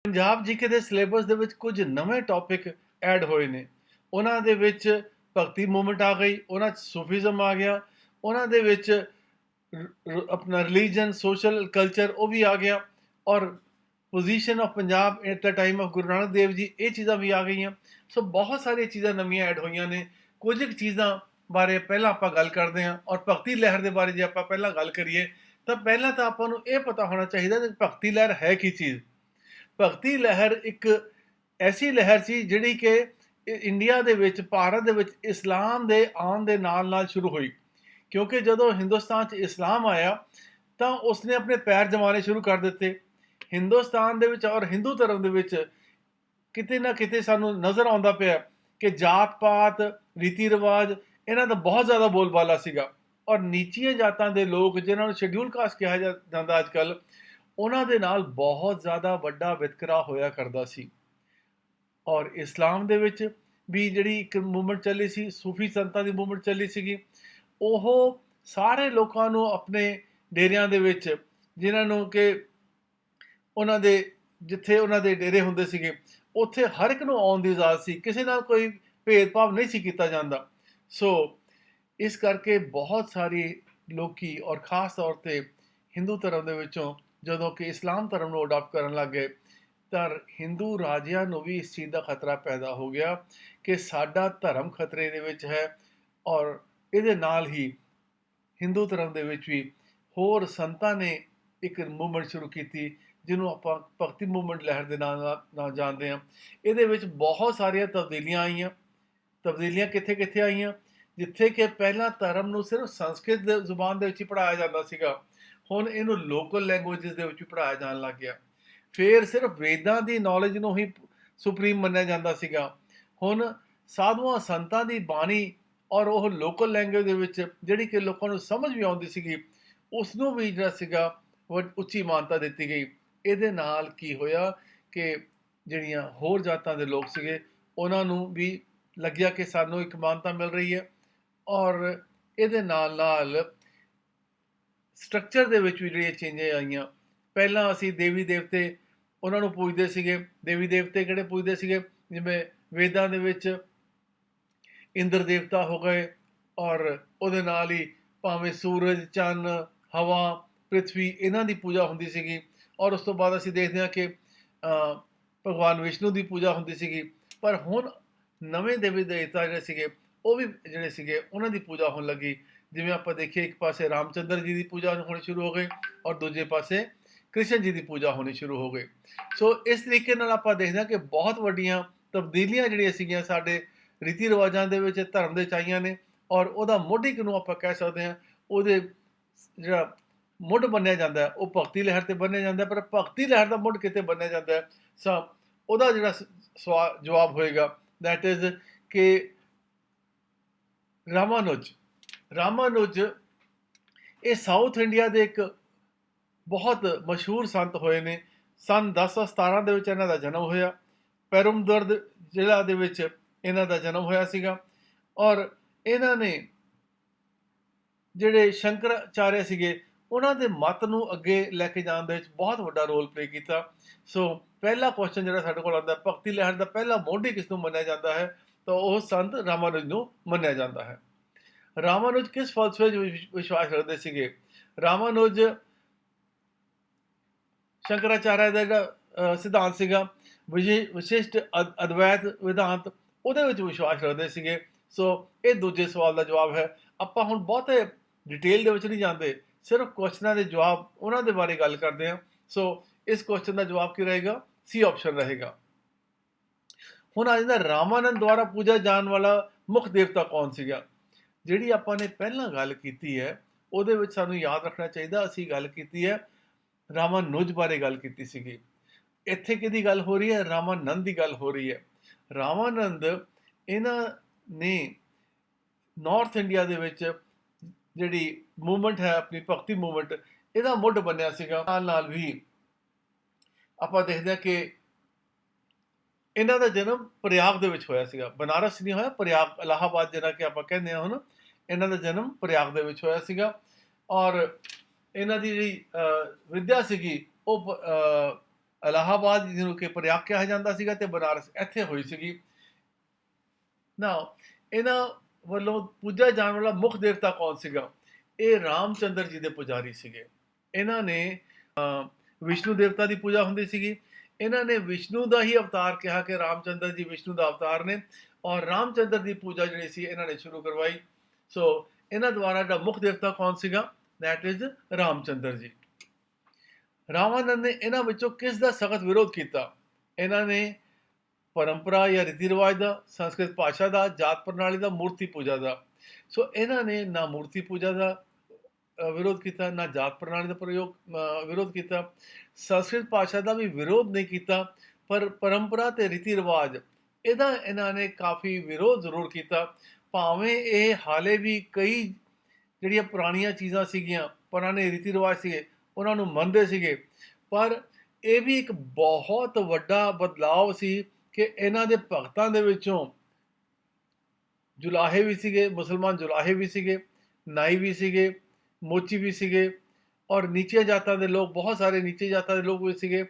Punjab GK ਦੇ syllabus ਦੇ ਵਿੱਚ ਕੁਝ ਨਵੇਂ ਟੌਪਿਕ ਐਡ ਹੋਏ ਨੇ। ਉਹਨਾਂ ਦੇ ਵਿੱਚ ਭਗਤੀ ਮੂਵਮੈਂਟ ਆ ਗਈ, ਉਹਨਾਂ 'ਚ ਸੂਫੀਜ਼ਮ ਆ ਗਿਆ, ਉਹਨਾਂ ਦੇ ਵਿੱਚ ਆਪਣਾ ਰਿਲੀਜਨ, ਸੋਸ਼ਲ ਕਲਚਰ ਉਹ ਵੀ ਆ ਗਿਆ, ਔਰ position of Punjab at the time of Guru Nanak Dev ji, ਇਹ ਚੀਜ਼ਾਂ ਵੀ ਆ ਗਈਆਂ। ਸੋ ਬਹੁਤ ਸਾਰੀਆਂ ਚੀਜ਼ਾਂ ਨਵੀਆਂ ਐਡ ਹੋਈਆਂ ਨੇ। ਕੁਝ ਕੁ ਚੀਜ਼ਾਂ ਬਾਰੇ ਪਹਿਲਾਂ ਆਪਾਂ ਗੱਲ ਕਰਦੇ ਹਾਂ, ਔਰ ਭਗਤੀ ਲਹਿਰ ਦੇ ਬਾਰੇ ਜੇ ਆਪਾਂ ਪਹਿਲਾਂ ਗੱਲ ਕਰੀਏ ਤਾਂ ਪਹਿਲਾਂ ਤਾਂ ਆਪਾਂ ਨੂੰ ਇਹ ਪਤਾ ਹੋਣਾ ਚਾਹੀਦਾ ਕਿ ਭਗਤੀ ਲਹਿਰ ਹੈ ਕੀ ਚੀਜ਼। ਭਗਤੀ ਲਹਿਰ ਇੱਕ ਐਸੀ ਲਹਿਰ ਸੀ ਜਿਹੜੀ ਕਿ ਇੰਡੀਆ ਦੇ ਵਿੱਚ, ਭਾਰਤ ਦੇ ਵਿੱਚ ਇਸਲਾਮ ਦੇ ਆਉਣ ਦੇ ਨਾਲ ਸ਼ੁਰੂ ਹੋਈ, ਕਿਉਂਕਿ ਜਦੋਂ ਹਿੰਦੁਸਤਾਨ 'ਚ ਇਸਲਾਮ ਆਇਆ ਤਾਂ ਉਸਨੇ ਆਪਣੇ ਪੈਰ ਜਮਾਣੇ ਸ਼ੁਰੂ ਕਰ ਦਿੱਤੇ ਹਿੰਦੁਸਤਾਨ ਦੇ ਵਿੱਚ। ਔਰ ਹਿੰਦੂ ਧਰਮ ਦੇ ਵਿੱਚ ਕਿਤੇ ਨਾ ਕਿਤੇ ਸਾਨੂੰ ਨਜ਼ਰ ਆਉਂਦਾ ਪਿਆ ਕਿ ਜਾਤ ਪਾਤ, ਰੀਤੀ ਰਿਵਾਜ, ਇਹਨਾਂ ਦਾ ਬਹੁਤ ਜ਼ਿਆਦਾ ਬੋਲਬਾਲਾ ਸੀਗਾ। ਔਰ ਨੀਚੀਆਂ ਜਾਤਾਂ ਦੇ ਲੋਕ, ਜਿਨ੍ਹਾਂ ਨੂੰ ਸ਼ੈਡਿਊਲ ਕਾਸਟ ਕਿਹਾ ਜਾਂਦਾ ਅੱਜ ਕੱਲ੍ਹ, ਉਹਨਾਂ ਦੇ ਨਾਲ ਬਹੁਤ ਜ਼ਿਆਦਾ ਵੱਡਾ ਵਿਤਕਰਾ ਹੋਇਆ ਕਰਦਾ ਸੀ। ਔਰ ਇਸਲਾਮ ਦੇ ਵਿੱਚ ਵੀ ਜਿਹੜੀ ਇੱਕ ਮੂਵਮੈਂਟ ਚੱਲੀ ਸੀ, ਸੂਫੀ ਸੰਤਾਂ ਦੀ ਮੂਵਮੈਂਟ ਚੱਲੀ ਸੀਗੀ, ਉਹ ਸਾਰੇ ਲੋਕਾਂ ਨੂੰ ਆਪਣੇ ਡੇਰਿਆਂ ਦੇ ਵਿੱਚ, ਜਿਨ੍ਹਾਂ ਨੂੰ ਕਿ ਉਹਨਾਂ ਦੇ ਜਿੱਥੇ ਉਹਨਾਂ ਦੇ ਡੇਰੇ ਹੁੰਦੇ ਸੀਗੇ, ਉੱਥੇ ਹਰ ਇੱਕ ਨੂੰ ਆਉਣ ਦੀ ਇਜਾਜ਼ਤ ਸੀ, ਕਿਸੇ ਨਾਲ ਕੋਈ ਭੇਦਭਾਵ ਨਹੀਂ ਸੀ ਕੀਤਾ ਜਾਂਦਾ। ਸੋ ਇਸ ਕਰਕੇ ਬਹੁਤ ਸਾਰੇ ਲੋਕੀ, ਔਰ ਖ਼ਾਸ ਤੌਰ 'ਤੇ ਹਿੰਦੂ ਧਰਮ ਦੇ ਵਿੱਚੋਂ ਜਦੋਂ ਕਿ ਇਸਲਾਮ ਧਰਮ ਨੂੰ ਅਡਾਪਟ ਕਰਨ ਲੱਗ ਗਏ, ਤਾਂ ਹਿੰਦੂ ਰਾਜਿਆਂ ਨੂੰ ਵੀ ਇਸ ਚੀਜ਼ ਦਾ ਖਤਰਾ ਪੈਦਾ ਹੋ ਗਿਆ ਕਿ ਸਾਡਾ ਧਰਮ ਖਤਰੇ ਦੇ ਵਿੱਚ ਹੈ। ਔਰ ਇਹਦੇ ਨਾਲ ਹੀ ਹਿੰਦੂ ਧਰਮ ਦੇ ਵਿੱਚ ਵੀ ਹੋਰ ਸੰਤਾਂ ਨੇ ਇੱਕ ਮੂਵਮੈਂਟ ਸ਼ੁਰੂ ਕੀਤੀ, ਜਿਹਨੂੰ ਆਪਾਂ ਭਗਤੀ ਮੂਵਮੈਂਟ ਲਹਿਰ ਦੇ ਨਾਲ ਜਾਣਦੇ ਹਾਂ। ਇਹਦੇ ਵਿੱਚ ਬਹੁਤ ਸਾਰੀਆਂ ਤਬਦੀਲੀਆਂ ਆਈਆਂ। ਤਬਦੀਲੀਆਂ ਕਿੱਥੇ ਕਿੱਥੇ ਆਈਆਂ? ਜਿੱਥੇ ਕਿ ਪਹਿਲਾਂ ਧਰਮ ਨੂੰ ਸਿਰਫ ਸੰਸਕ੍ਰਿਤ ਜ਼ੁਬਾਨ ਦੇ ਵਿੱਚ ਹੀ ਪੜ੍ਹਾਇਆ ਜਾਂਦਾ ਸੀਗਾ, ਹੁਣ ਇਹਨੂੰ ਲੋਕਲ ਲੈਂਗੁਏਜਸ ਦੇ ਵਿੱਚ ਵੀ ਪੜ੍ਹਾਇਆ ਜਾਣ ਲੱਗ ਗਿਆ। ਫਿਰ ਸਿਰਫ ਵੇਦਾਂ ਦੀ ਨੌਲੇਜ ਨੂੰ ਹੀ ਸੁਪਰੀਮ ਮੰਨਿਆ ਜਾਂਦਾ ਸੀਗਾ, ਹੁਣ ਸਾਧੂਆਂ ਸੰਤਾਂ ਦੀ ਬਾਣੀ ਔਰ ਉਹ ਲੋਕਲ ਲੈਂਗੁਏਜ ਦੇ ਵਿੱਚ ਜਿਹੜੀ ਕਿ ਲੋਕਾਂ ਨੂੰ ਸਮਝ ਵੀ ਆਉਂਦੀ ਸੀਗੀ, ਉਸ ਨੂੰ ਵੀ ਜਿਹੜਾ ਸੀਗਾ ਉੱਚੀ ਮਾਨਤਾ ਦਿੱਤੀ ਗਈ। ਇਹਦੇ ਨਾਲ ਕੀ ਹੋਇਆ ਕਿ ਜਿਹੜੀਆਂ ਹੋਰ ਜਾਤਾਂ ਦੇ ਲੋਕ ਸੀਗੇ, ਉਹਨਾਂ ਨੂੰ ਵੀ ਲੱਗਿਆ ਕਿ ਸਾਨੂੰ ਇੱਕ ਮਾਨਤਾ ਮਿਲ ਰਹੀ ਹੈ। ਔਰ ਇਹਦੇ ਨਾਲ ਸਟਰਕਚਰ ਦੇ ਵਿੱਚ ਵੀ ਜਿਹੜੀਆਂ ਚੇਂਜਿਸ ਆਈਆਂ। ਪਹਿਲਾਂ ਅਸੀਂ ਦੇਵੀ ਦੇਵਤੇ ਉਹਨਾਂ ਨੂੰ ਪੂਜਦੇ ਸੀਗੇ। ਦੇਵੀ ਦੇਵਤੇ ਕਿਹੜੇ ਪੂਜਦੇ ਸੀਗੇ? ਜਿਵੇਂ ਵੇਦਾਂ ਦੇ ਵਿੱਚ ਇੰਦਰ ਦੇਵਤਾ ਹੋ ਗਏ, ਔਰ ਉਹਦੇ ਨਾਲ ਹੀ ਭਾਵੇਂ ਸੂਰਜ, ਚੰਨ, ਹਵਾ, ਪ੍ਰਿਥਵੀ, ਇਹਨਾਂ ਦੀ ਪੂਜਾ ਹੁੰਦੀ ਸੀਗੀ। ਔਰ ਉਸ ਤੋਂ ਬਾਅਦ ਅਸੀਂ ਦੇਖਦੇ ਹਾਂ ਕਿ ਭਗਵਾਨ ਵਿਸ਼ਨੂੰ ਦੀ ਪੂਜਾ ਹੁੰਦੀ ਸੀਗੀ। ਪਰ ਹੁਣ ਨਵੇਂ ਦੇਵੀ ਦੇਵਤਾ ਜਿਹੜੇ ਸੀਗੇ, ਉਹ ਵੀ ਜਿਹੜੇ ਸੀਗੇ ਉਹਨਾਂ ਦੀ ਪੂਜਾ ਹੋਣ ਲੱਗੀ। ਜਿਵੇਂ ਆਪਾਂ ਦੇਖੀਏ, ਇੱਕ ਪਾਸੇ ਰਾਮਚੰਦਰ ਜੀ ਦੀ ਪੂਜਾ ਹੋਣੀ ਸ਼ੁਰੂ ਹੋ ਗਈ, ਔਰ ਦੂਜੇ ਪਾਸੇ ਕ੍ਰਿਸ਼ਨ ਜੀ ਦੀ ਪੂਜਾ ਹੋਣੀ ਸ਼ੁਰੂ ਹੋ ਗਈ। ਸੋ ਇਸ ਤਰੀਕੇ ਨਾਲ ਆਪਾਂ ਦੇਖਦੇ ਹਾਂ ਕਿ ਬਹੁਤ ਵੱਡੀਆਂ ਤਬਦੀਲੀਆਂ ਜਿਹੜੀਆਂ ਸੀਗੀਆਂ ਸਾਡੇ ਰੀਤੀ ਰਿਵਾਜਾਂ ਦੇ ਵਿੱਚ, ਧਰਮ ਦੇ ਚਾਈਆਂ ਨੇ। ਔਰ ਉਹਦਾ ਮੁੱਢ ਹੀ ਕਿਹਨੂੰ ਆਪਾਂ ਕਹਿ ਸਕਦੇ ਹਾਂ, ਉਹਦੇ ਜਿਹੜਾ ਮੁੱਢ ਬੰਨਿਆ ਜਾਂਦਾ ਹੈ ਉਹ ਭਗਤੀ ਲਹਿਰ 'ਤੇ ਬੰਨਿਆ ਜਾਂਦਾ। ਪਰ ਭਗਤੀ ਲਹਿਰ ਦਾ ਮੁੱਢ ਕਿਤੇ ਬੰਨਿਆ ਜਾਂਦਾ ਹੈ, ਸੋ ਉਹਦਾ ਜਿਹੜਾ ਜਵਾਬ ਹੋਏਗਾ, ਦੈਟ ਇਜ਼ ਕਿ ਰਾਮਾਨੁਜ ਇਹ ਸਾਊਥ ਇੰਡੀਆ ਦੇ ਇੱਕ ਬਹੁਤ ਮਸ਼ਹੂਰ ਸੰਤ ਹੋਏ ਨੇ। ਸਨ 1017 ਦੇ ਵਿੱਚ ਇਹਨਾਂ ਦਾ ਜਨਮ ਹੋਇਆ। ਪੈਰੂਮਦਰਦ ਜ਼ਿਲ੍ਹਾ ਦੇ ਵਿੱਚ ਇਹਨਾਂ ਦਾ ਜਨਮ ਹੋਇਆ ਸੀਗਾ। ਔਰ ਇਹਨਾਂ ਨੇ ਜਿਹੜੇ ਸ਼ੰਕਰਾਚਾਰਿਆ ਸੀਗੇ, ਉਹਨਾਂ ਦੇ ਮਤ ਨੂੰ ਅੱਗੇ ਲੈ ਕੇ ਜਾਣ ਦੇ ਵਿੱਚ ਬਹੁਤ ਵੱਡਾ ਰੋਲ ਪਲੇ ਕੀਤਾ। ਸੋ ਪਹਿਲਾ ਕੁਐਸਚਨ ਜਿਹੜਾ ਸਾਡੇ ਕੋਲ ਆਉਂਦਾ, ਭਗਤੀ ਲਹਿਰ ਦਾ ਪਹਿਲਾ ਮੋਢੀ ਕਿਸ ਨੂੰ ਮੰਨਿਆ ਜਾਂਦਾ ਹੈ, ਤਾਂ ਉਹ ਸੰਤ ਰਾਮਾਨੁਜ ਨੂੰ ਮੰਨਿਆ ਜਾਂਦਾ ਹੈ। ਰਾਮਾਨੁਜ ਕਿਸ ਫਲਸਫੇ ਵਿੱਚ ਵਿਸ਼ਵਾਸ ਰੱਖਦੇ ਸੀਗੇ? ਰਾਮਾਨੁਜ ਸ਼ੰਕਰਾਚਾਰਿਆ ਦਾ ਜਿਹੜਾ ਸਿਧਾਂਤ ਸੀਗਾ, ਵਿਸ਼ਿਸ਼ਟ ਅਦਵੈਤ ਵਿਧਾਂਤ, ਉਹਦੇ ਵਿੱਚ ਵਿਸ਼ਵਾਸ ਰੱਖਦੇ ਸੀਗੇ। ਸੋ ਇਹ ਦੂਜੇ ਸਵਾਲ ਦਾ ਜਵਾਬ ਹੈ। ਆਪਾਂ ਹੁਣ ਬਹੁਤੇ ਡਿਟੇਲ ਦੇ ਵਿੱਚ ਨਹੀਂ ਜਾਂਦੇ, ਸਿਰਫ ਕੁਐਸਚਨਾਂ ਦੇ ਜਵਾਬ ਉਹਨਾਂ ਦੇ ਬਾਰੇ ਗੱਲ ਕਰਦੇ ਹਾਂ। ਸੋ ਇਸ ਕੁਐਸਚਨ ਦਾ ਜਵਾਬ ਕੀ ਰਹੇਗਾ? ਸੀ ਆਪਸ਼ਨ ਰਹੇਗਾ। ਹੁਣ ਆ ਜਾਂਦਾ ਰਾਮਾਨੰਦ ਦੁਆਰਾ ਪੂਜਾ ਜਾਣ ਵਾਲਾ ਮੁੱਖ ਦੇਵਤਾ ਕੌਣ ਸੀਗਾ? ਜਿਹੜੀ ਆਪਾਂ ਨੇ ਪਹਿਲਾਂ ਗੱਲ ਕੀਤੀ ਹੈ, ਉਹਦੇ ਵਿੱਚ ਸਾਨੂੰ ਯਾਦ ਰੱਖਣਾ ਚਾਹੀਦਾ, ਅਸੀਂ ਗੱਲ ਕੀਤੀ ਹੈ ਰਾਮਾਨੁਜ ਬਾਰੇ ਗੱਲ ਕੀਤੀ ਸੀਗੀ। ਇੱਥੇ ਕਿਹਦੀ ਗੱਲ ਹੋ ਰਹੀ ਹੈ? ਰਾਮਾਨੰਦ ਦੀ ਗੱਲ ਹੋ ਰਹੀ ਹੈ। ਰਾਮਾਨੰਦ, ਇਹਨਾਂ ਨੇ ਨਾਰਥ ਇੰਡੀਆ ਦੇ ਵਿੱਚ ਜਿਹੜੀ ਮੂਵਮੈਂਟ ਹੈ, ਆਪਣੀ ਭਗਤੀ ਮੂਵਮੈਂਟ, ਇਹਦਾ ਮੁੱਢ ਬਣਿਆ ਸੀਗਾ। ਨਾਲ ਵੀ ਆਪਾਂ ਦੇਖਦੇ ਹਾਂ ਕਿ ਇਹਨਾਂ ਦਾ ਜਨਮ ਪ੍ਰਯਾਗ ਦੇ ਵਿੱਚ ਹੋਇਆ ਸੀਗਾ, ਬਨਾਰਸ ਨਹੀਂ ਹੋਇਆ, ਪ੍ਰਯਾਗ, ਇਲਾਹਾਬਾਦ ਜਿਹੜਾ ਕਿ ਆਪਾਂ ਕਹਿੰਦੇ ਹਾਂ ਹੁਣ, ਇਹਨਾਂ ਦਾ ਜਨਮ ਪ੍ਰਯਾਗ ਦੇ ਵਿੱਚ ਹੋਇਆ ਸੀਗਾ। ਔਰ ਇਹਨਾਂ ਦੀ ਜਿਹੜੀ ਵਿੱਦਿਆ ਸੀਗੀ ਉਹ ਇਲਾਹਾਬਾਦ ਜਿਹਨੂੰ ਕਿ ਪ੍ਰਯਾਗ ਕਿਹਾ ਜਾਂਦਾ ਸੀਗਾ ਤੇ ਬਨਾਰਸ ਇੱਥੇ ਹੋਈ ਸੀਗੀ। ਨਾ ਇਹਨਾਂ ਵੱਲੋਂ ਪੂਜਾ ਜਾਣ ਵਾਲਾ ਮੁੱਖ ਦੇਵਤਾ ਕੌਣ ਸੀਗਾ? ਇਹ ਰਾਮਚੰਦਰ ਜੀ ਦੇ ਪੁਜਾਰੀ ਸੀਗੇ। ਇਹਨਾਂ ਨੇ ਵਿਸ਼ਨੂੰ ਦੇਵਤਾ ਦੀ ਪੂਜਾ ਹੁੰਦੀ ਸੀਗੀ। ਇਹਨਾਂ ਨੇ ਵਿਸ਼ਨੂੰ ਦਾ ਹੀ ਅਵਤਾਰ ਕਿਹਾ ਕਿ ਰਾਮਚੰਦਰ ਜੀ ਵਿਸ਼ਨੂੰ ਦਾ ਅਵਤਾਰ ਨੇ, ਔਰ ਰਾਮਚੰਦਰ ਦੀ ਪੂਜਾ ਜਿਹੜੀ ਸੀ ਇਹਨਾਂ ਨੇ ਸ਼ੁਰੂ ਕਰਵਾਈ। ਸੋ ਇਹਨਾਂ ਦੁਆਰਾ ਜਿਹੜਾ ਮੁੱਖ ਦੇਵਤਾ ਕੌਣ ਸੀਗਾ? ਦੈਟ ਇਜ਼ ਰਾਮਚੰਦਰ ਜੀ। ਰਾਮਾਨੰਦ ਨੇ ਇਹਨਾਂ ਵਿੱਚੋਂ ਕਿਸ ਦਾ ਸਖਤ ਵਿਰੋਧ ਕੀਤਾ? ਇਹਨਾਂ ਨੇ ਪਰੰਪਰਾ ਜਾਂ ਰੀਤੀ ਰਿਵਾਜ ਦਾ, ਸੰਸਕ੍ਰਿਤ ਭਾਸ਼ਾ ਦਾ, ਜਾਤ ਪ੍ਰਣਾਲੀ ਦਾ, ਮੂਰਤੀ ਪੂਜਾ ਦਾ। ਸੋ ਇਹਨਾਂ ਨੇ ਨਾ ਮੂਰਤੀ ਪੂਜਾ ਦਾ ਵਿਰੋਧ ਕੀਤਾ, ਨਾ ਜਾਤ ਪ੍ਰਣਾਲੀ ਦਾ ਵਿਰੋਧ ਕੀਤਾ, ਸੰਸਕ੍ਰਿਤ ਭਾਸ਼ਾ ਦਾ ਵੀ ਵਿਰੋਧ ਨਹੀਂ ਕੀਤਾ, ਪਰ ਪਰੰਪਰਾ ਤੇ ਰੀਤੀ ਰਿਵਾਜ ਇਹਦਾ ਇਹਨਾਂ ਨੇ ਕਾਫੀ ਵਿਰੋਧ ਜ਼ਰੂਰ ਕੀਤਾ। ਭਾਵੇਂ ਇਹ ਹਾਲੇ ਵੀ ਕਈ ਜਿਹੜੀਆਂ ਪੁਰਾਣੀਆਂ ਚੀਜ਼ਾਂ ਸੀਗੀਆਂ, ਪੁਰਾਣੇ ਰੀਤੀ ਰਿਵਾਜ ਸੀਗੇ, ਉਹਨਾਂ ਨੂੰ ਮੰਨਦੇ ਸੀਗੇ, ਪਰ ਇਹ ਵੀ ਇੱਕ ਬਹੁਤ ਵੱਡਾ ਬਦਲਾਅ ਸੀ ਕਿ ਇਹਨਾਂ ਦੇ ਭਗਤਾਂ ਦੇ ਵਿੱਚੋਂ ਜੁਲਾਹੇ ਵੀ ਸੀਗੇ, ਮੁਸਲਮਾਨ ਜੁਲਾਹੇ ਵੀ ਸੀਗੇ, ਨਾਈ ਵੀ ਸੀਗੇ, ਮੋਚੀ ਵੀ ਸੀਗੇ, ਔਰ ਨੀਚੇ ਜਾਤਾਂ ਦੇ ਲੋਕ, ਬਹੁਤ ਸਾਰੇ ਨੀਚੇ ਜਾਤਾਂ ਦੇ ਲੋਕ ਵੀ ਸੀਗੇ।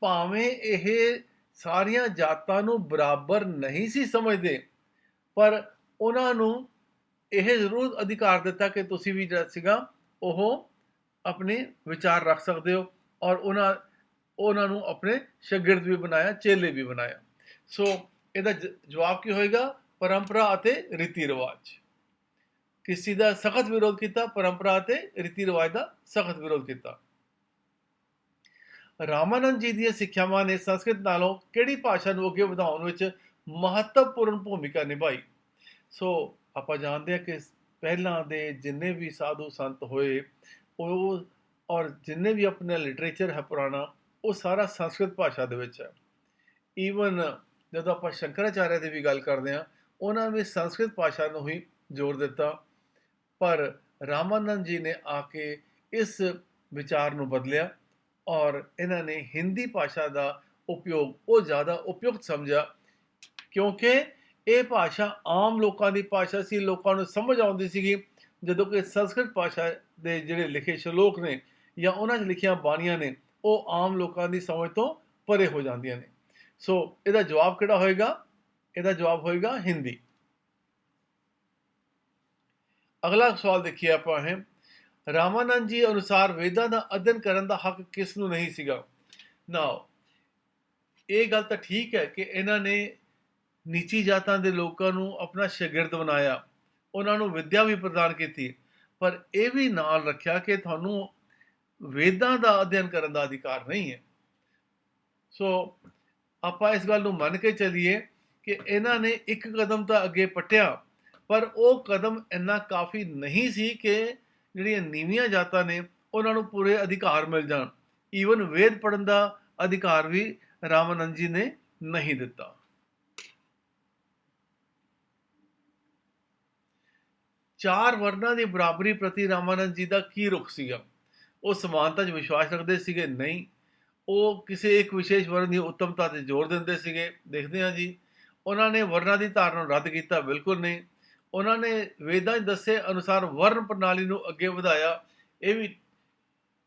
ਭਾਵੇਂ ਇਹ ਸਾਰੀਆਂ ਜਾਤਾਂ ਨੂੰ ਬਰਾਬਰ ਨਹੀਂ ਸੀ ਸਮਝਦੇ, ਪਰ ਉਹਨਾਂ ਨੂੰ ਇਹ ਜ਼ਰੂਰ ਅਧਿਕਾਰ ਦਿੱਤਾ ਕਿ ਤੁਸੀਂ ਵੀ ਜਿਹੜਾ ਸੀਗਾ ਉਹ ਆਪਣੇ ਵਿਚਾਰ ਰੱਖ ਸਕਦੇ ਹੋ, ਔਰ ਉਹਨਾਂ ਨੂੰ ਆਪਣੇ ਸ਼ਾਗਿਰਦ ਵੀ ਬਣਾਇਆ, ਚੇਲੇ ਵੀ ਬਣਾਇਆ। ਸੋ ਇਹਦਾ ਜਵਾਬ ਕੀ ਹੋਏਗਾ? ਪਰੰਪਰਾ ਅਤੇ ਰੀਤੀ ਰਿਵਾਜ। ਕਿਸੇ ਦਾ ਸਖਤ ਵਿਰੋਧ ਕੀਤਾ? ਪਰੰਪਰਾ ਅਤੇ ਰੀਤੀ ਰਿਵਾਜ ਦਾ ਸਖਤ ਵਿਰੋਧ ਕੀਤਾ। ਰਾਮਾਨੰਦ ਜੀ ਦੀਆਂ ਸਿੱਖਿਆਵਾਂ ਨੇ ਸੰਸਕ੍ਰਿਤ ਨਾਲੋਂ ਕਿਹੜੀ ਭਾਸ਼ਾ ਨੂੰ ਅੱਗੇ ਵਧਾਉਣ ਵਿੱਚ ਮਹੱਤਵਪੂਰਨ ਭੂਮਿਕਾ ਨਿਭਾਈ? ਸੋ ਆਪਾਂ ਜਾਣਦੇ ਹਾਂ ਕਿ ਪਹਿਲਾਂ ਦੇ ਜਿੰਨੇ ਵੀ ਸਾਧੂ ਸੰਤ ਹੋਏ ਉਹ, ਔਰ ਜਿੰਨੇ ਵੀ ਆਪਣਾ ਲਿਟਰੇਚਰ ਹੈ ਪੁਰਾਣਾ, ਉਹ ਸਾਰਾ ਸੰਸਕ੍ਰਿਤ ਭਾਸ਼ਾ ਦੇ ਵਿੱਚ ਹੈ। ਈਵਨ ਜਦੋਂ ਆਪਾਂ ਸ਼ੰਕਰਾਚਾਰਿਆ ਦੀ ਵੀ ਗੱਲ ਕਰਦੇ ਹਾਂ, ਉਹਨਾਂ ਨੇ ਸੰਸਕ੍ਰਿਤ ਭਾਸ਼ਾ ਨੂੰ ਹੀ ਜ਼ੋਰ ਦਿੱਤਾ, ਪਰ ਰਾਮਾਨੰਦ ਜੀ ਨੇ ਆ ਕੇ ਇਸ ਵਿਚਾਰ ਨੂੰ ਬਦਲਿਆ, ਔਰ ਇਹਨਾਂ ਨੇ ਹਿੰਦੀ ਭਾਸ਼ਾ ਦਾ ਉਪਯੋਗ ਉਹ ਜ਼ਿਆਦਾ ਉਪਯੁਕਤ ਸਮਝਿਆ, ਕਿਉਂਕਿ ਇਹ ਭਾਸ਼ਾ ਆਮ ਲੋਕਾਂ ਦੀ ਭਾਸ਼ਾ ਸੀ, ਲੋਕਾਂ ਨੂੰ ਸਮਝ ਆਉਂਦੀ ਸੀਗੀ, ਜਦੋਂ ਕਿ ਸੰਸਕ੍ਰਿਤ ਭਾਸ਼ਾ ਦੇ ਜਿਹੜੇ ਲਿਖੇ ਸ਼ਲੋਕ ਨੇ ਜਾਂ ਉਹਨਾਂ 'ਚ ਲਿਖੀਆਂ ਬਾਣੀਆਂ ਨੇ ਉਹ ਆਮ ਲੋਕਾਂ ਦੀ ਸਮਝ ਤੋਂ ਪਰੇ ਹੋ ਜਾਂਦੀਆਂ ਨੇ। ਸੋ ਇਹਦਾ ਜਵਾਬ ਕਿਹੜਾ ਹੋਏਗਾ? ਇਹਦਾ ਜਵਾਬ ਹੋਏਗਾ ਹਿੰਦੀ। ਅਗਲਾ ਸਵਾਲ ਦੇਖੀਏ ਆਪਾਂ ਹੈ, ਰਾਮਾਨੰਦ ਜੀ ਅਨੁਸਾਰ ਵੇਦਾਂ ਦਾ ਅਧਿਐਨ ਕਰਨ ਦਾ ਹੱਕ ਕਿਸ ਨੂੰ ਨਹੀਂ ਸੀਗਾ? ਨਾਓ ਇਹ ਗੱਲ ਤਾਂ ਠੀਕ ਹੈ ਕਿ ਇਹਨਾਂ ਨੇ ਨੀਚੀ ਜਾਤਾਂ ਦੇ ਲੋਕਾਂ ਨੂੰ ਆਪਣਾ ਸ਼ਾਗਿਰਦ ਬਣਾਇਆ, ਉਹਨਾਂ ਨੂੰ ਵਿੱਦਿਆ ਵੀ ਪ੍ਰਦਾਨ ਕੀਤੀ, ਪਰ ਇਹ ਵੀ ਨਾਲ ਰੱਖਿਆ ਕਿ ਤੁਹਾਨੂੰ ਵੇਦਾਂ ਦਾ ਅਧਿਐਨ ਕਰਨ ਦਾ ਅਧਿਕਾਰ ਨਹੀਂ ਹੈ। ਸੋ ਆਪਾਂ ਇਸ ਗੱਲ ਨੂੰ ਮੰਨ ਕੇ ਚੱਲੀਏ ਕਿ ਇਹਨਾਂ ਨੇ ਇੱਕ ਕਦਮ ਤਾਂ ਅੱਗੇ ਪੱਟਿਆ, ਪਰ ਉਹ ਕਦਮ ਇੰਨਾ ਕਾਫੀ ਨਹੀਂ ਸੀ ਕਿ ਜਿਹੜੀਆਂ ਨੀਵੀਆਂ ਜਾਤਾਂ ਨੇ ਉਹਨਾਂ ਨੂੰ ਪੂਰੇ ਅਧਿਕਾਰ ਮਿਲ ਜਾਣ। ਈਵਨ ਵੇਦ ਪੜ੍ਹਨ ਦਾ ਅਧਿਕਾਰ ਵੀ ਰਾਮਾਨੰਦ ਜੀ ਨੇ ਨਹੀਂ ਦਿੱਤਾ। ਚਾਰ ਵਰਨਾਂ ਦੀ ਬਰਾਬਰੀ ਪ੍ਰਤੀ ਰਾਮਾਨੰਦ ਜੀ ਦਾ ਕੀ ਰੁਖ ਸੀਗਾ? ਉਹ ਸਮਾਨਤਾ 'ਚ ਵਿਸ਼ਵਾਸ ਰੱਖਦੇ ਸੀਗੇ? ਨਹੀਂ। ਉਹ ਕਿਸੇ ਇੱਕ ਵਿਸ਼ੇਸ਼ ਵਰਨ ਦੀ ਉੱਤਮਤਾ 'ਤੇ ਜ਼ੋਰ ਦਿੰਦੇ ਸੀਗੇ? ਦੇਖਦੇ ਹਾਂ ਜੀ। ਉਹਨਾਂ ਨੇ ਵਰਨਾਂ ਦੀ ਧਾਰਨਾ ਨੂੰ ਰੱਦ ਕੀਤਾ? ਬਿਲਕੁਲ ਨਹੀਂ। ਉਹਨਾਂ ਨੇ ਵੇਦਾਂ 'ਚ ਦੱਸੇ ਅਨੁਸਾਰ ਵਰਨ ਪ੍ਰਣਾਲੀ ਨੂੰ ਅੱਗੇ ਵਧਾਇਆ? ਇਹ ਵੀ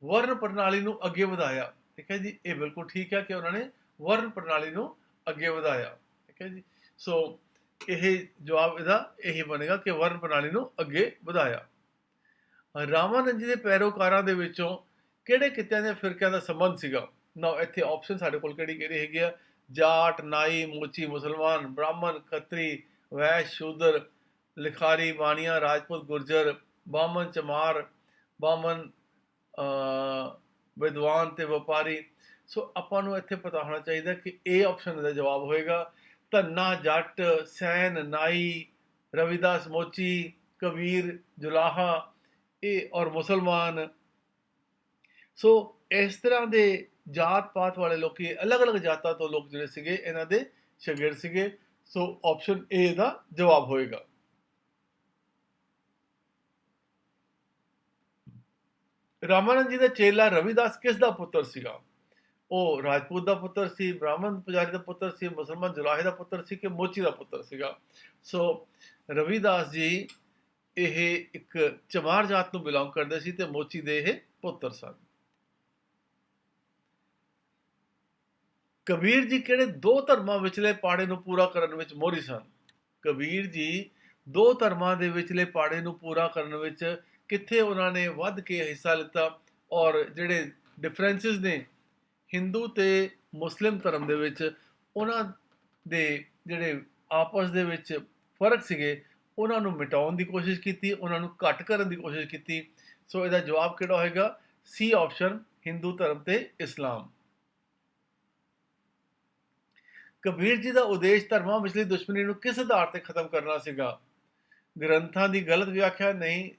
ਵਰਨ ਪ੍ਰਣਾਲੀ ਨੂੰ ਅੱਗੇ ਵਧਾਇਆ। ਠੀਕ ਹੈ ਜੀ, ਇਹ ਬਿਲਕੁਲ ਠੀਕ ਹੈ ਕਿ ਉਹਨਾਂ ਨੇ ਵਰਨ ਪ੍ਰਣਾਲੀ ਨੂੰ ਅੱਗੇ ਵਧਾਇਆ। ਠੀਕ ਹੈ ਜੀ। ਸੋ ਇਹ ਜਵਾਬ ਇਹਦਾ ਇਹੀ ਬਣੇਗਾ ਕਿ ਵਰਨ ਪ੍ਰਣਾਲੀ ਨੂੰ ਅੱਗੇ ਵਧਾਇਆ। ਰਾਮਾਨੰਦ ਜੀ ਦੇ ਪੈਰੋਕਾਰਾਂ ਦੇ ਵਿੱਚੋਂ ਕਿਹੜੇ ਕਿੱਤਿਆਂ ਦੇ ਫਿਰਕਿਆਂ ਦਾ ਸੰਬੰਧ ਸੀਗਾ? ਨਾ ਇੱਥੇ ਆਪਸ਼ਨ ਸਾਡੇ ਕੋਲ ਕਿਹੜੀ ਹੈਗੀ ਆ? ਜਾਟ, ਨਾਈ, ਮੋਚੀ, ਮੁਸਲਮਾਨ, ਬ੍ਰਾਹਮਣ, ਖੱਤਰੀ, ਵੈਸ਼, ਸ਼ੂਦਰ, ਲਿਖਾਰੀ, ਬਾਣੀਆਂ, ਰਾਜਪੂਤ, ਗੁਰਜਰ, ਬਾਹਮਣ, ਚਮਾਰ, ਬਾਹਮਣ, ਵਿਦਵਾਨ ਤੇ ਵਪਾਰੀ। ਸੋ ਆਪਾਂ ਨੂੰ ਇੱਥੇ ਪਤਾ ਹੋਣਾ ਚਾਹੀਦਾ ਕਿ ਇਹ ਆਪਸ਼ਨ ਦਾ ਜਵਾਬ ਹੋਏਗਾ ਧੰਨਾ, ਜੱਟ, ਸੈਨ, ਨਾਈ, ਰਵਿਦਾਸ, ਮੋਚੀ, ਕਬੀਰ, ਜੁਲਾਹਾ ਇਹ ਔਰ ਮੁਸਲਮਾਨ। ਸੋ ਇਸ ਤਰ੍ਹਾਂ ਦੇ ਜਾਤ ਪਾਤ ਵਾਲੇ ਲੋਕੀ, ਅਲੱਗ-ਅਲੱਗ ਜਾਤਾਂ ਤੋਂ ਲੋਕ ਜਿਹੜੇ ਸੀਗੇ ਇਹਨਾਂ ਦੇ ਸ਼ਾਗਿਰਦ ਸੀਗੇ। ਸੋ ਆਪਸ਼ਨ ਏ ਦਾ ਜਵਾਬ ਹੋਏਗਾ। ਰਾਮਾਨੰਦ ਜੀ ਦਾ ਚੇਲਾ ਰਵਿਦਾਸ ਕਿਸ ਦਾ ਪੁੱਤਰ ਸੀਗਾ? ਉਹ ਰਾਜਪੂਤ ਦਾ ਪੁੱਤਰ ਸੀ, ਬ੍ਰਾਹਮਣ ਪੁਜਾਰੀ ਦਾ ਪੁੱਤਰ ਸੀ, ਮੁਸਲਮਾਨ ਜੁਲਾਹੇ ਦਾ ਪੁੱਤਰ ਸੀ ਕਿ ਮੋਚੀ ਦਾ ਪੁੱਤਰ ਸੀਗਾ? ਸੋ ਰਵਿਦਾਸ ਜੀ ਇਹ ਇੱਕ ਚਮਾਰ ਜਾਤ ਨੂੰ ਬਿਲੋਂਗ ਕਰਦੇ ਸੀ ਤੇ ਮੋਚੀ ਦੇ ਇਹ ਪੁੱਤਰ ਸਨ। ਕਬੀਰ ਜੀ ਕਿਹੜੇ ਦੋ ਧਰਮਾਂ ਵਿਚਲੇ ਪਾੜੇ ਨੂੰ ਪੂਰਾ ਕਰਨ ਵਿੱਚ ਮੋਹਰੀ ਸਨ? ਕਬੀਰ ਜੀ ਦੋ ਧਰਮਾਂ ਦੇ ਵਿਚਲੇ ਪਾੜੇ ਨੂੰ ਪੂਰਾ ਕਰਨ ਵਿੱਚ ਕਿੱਥੇ ਉਹਨਾਂ ਨੇ ਵੱਧ ਕੇ ਹਿੱਸਾ ਲਿੱਤਾ, ਔਰ ਜਿਹੜੇ ਡਿਫਰੈਂਸਿਸ ਨੇ ਹਿੰਦੂ ਤੇ ਮੁਸਲਿਮ ਧਰਮ ਦੇ ਵਿੱਚ, ਉਹਨਾਂ ਦੇ ਜਿਹੜੇ ਆਪਸ ਦੇ ਵਿੱਚ ਫਰਕ ਸੀਗੇ ਉਹਨਾਂ ਨੂੰ ਮਿਟਾਉਣ ਦੀ ਕੋਸ਼ਿਸ਼ ਕੀਤੀ, ਉਹਨਾਂ ਨੂੰ ਘੱਟ ਕਰਨ ਦੀ ਕੋਸ਼ਿਸ਼ ਕੀਤੀ। ਸੋ ਇਹਦਾ ਜਵਾਬ ਕਿਹੜਾ ਹੋਏਗਾ? ਸੀ ਆਪਸ਼ਨ, ਹਿੰਦੂ ਧਰਮ ਤੇ ਇਸਲਾਮ। ਕਬੀਰ ਜੀ ਦਾ ਉਦੇਸ਼ ਧਰਮਾਂ ਵਿਚਲੀ ਦੁਸ਼ਮਣੀ ਨੂੰ ਕਿਸ ਆਧਾਰ ਤੇ ਖਤਮ ਕਰਨਾ ਸੀਗਾ? ਗ੍ਰੰਥਾਂ ਦੀ ਗਲਤ ਵਿਆਖਿਆ ਨਹੀਂ,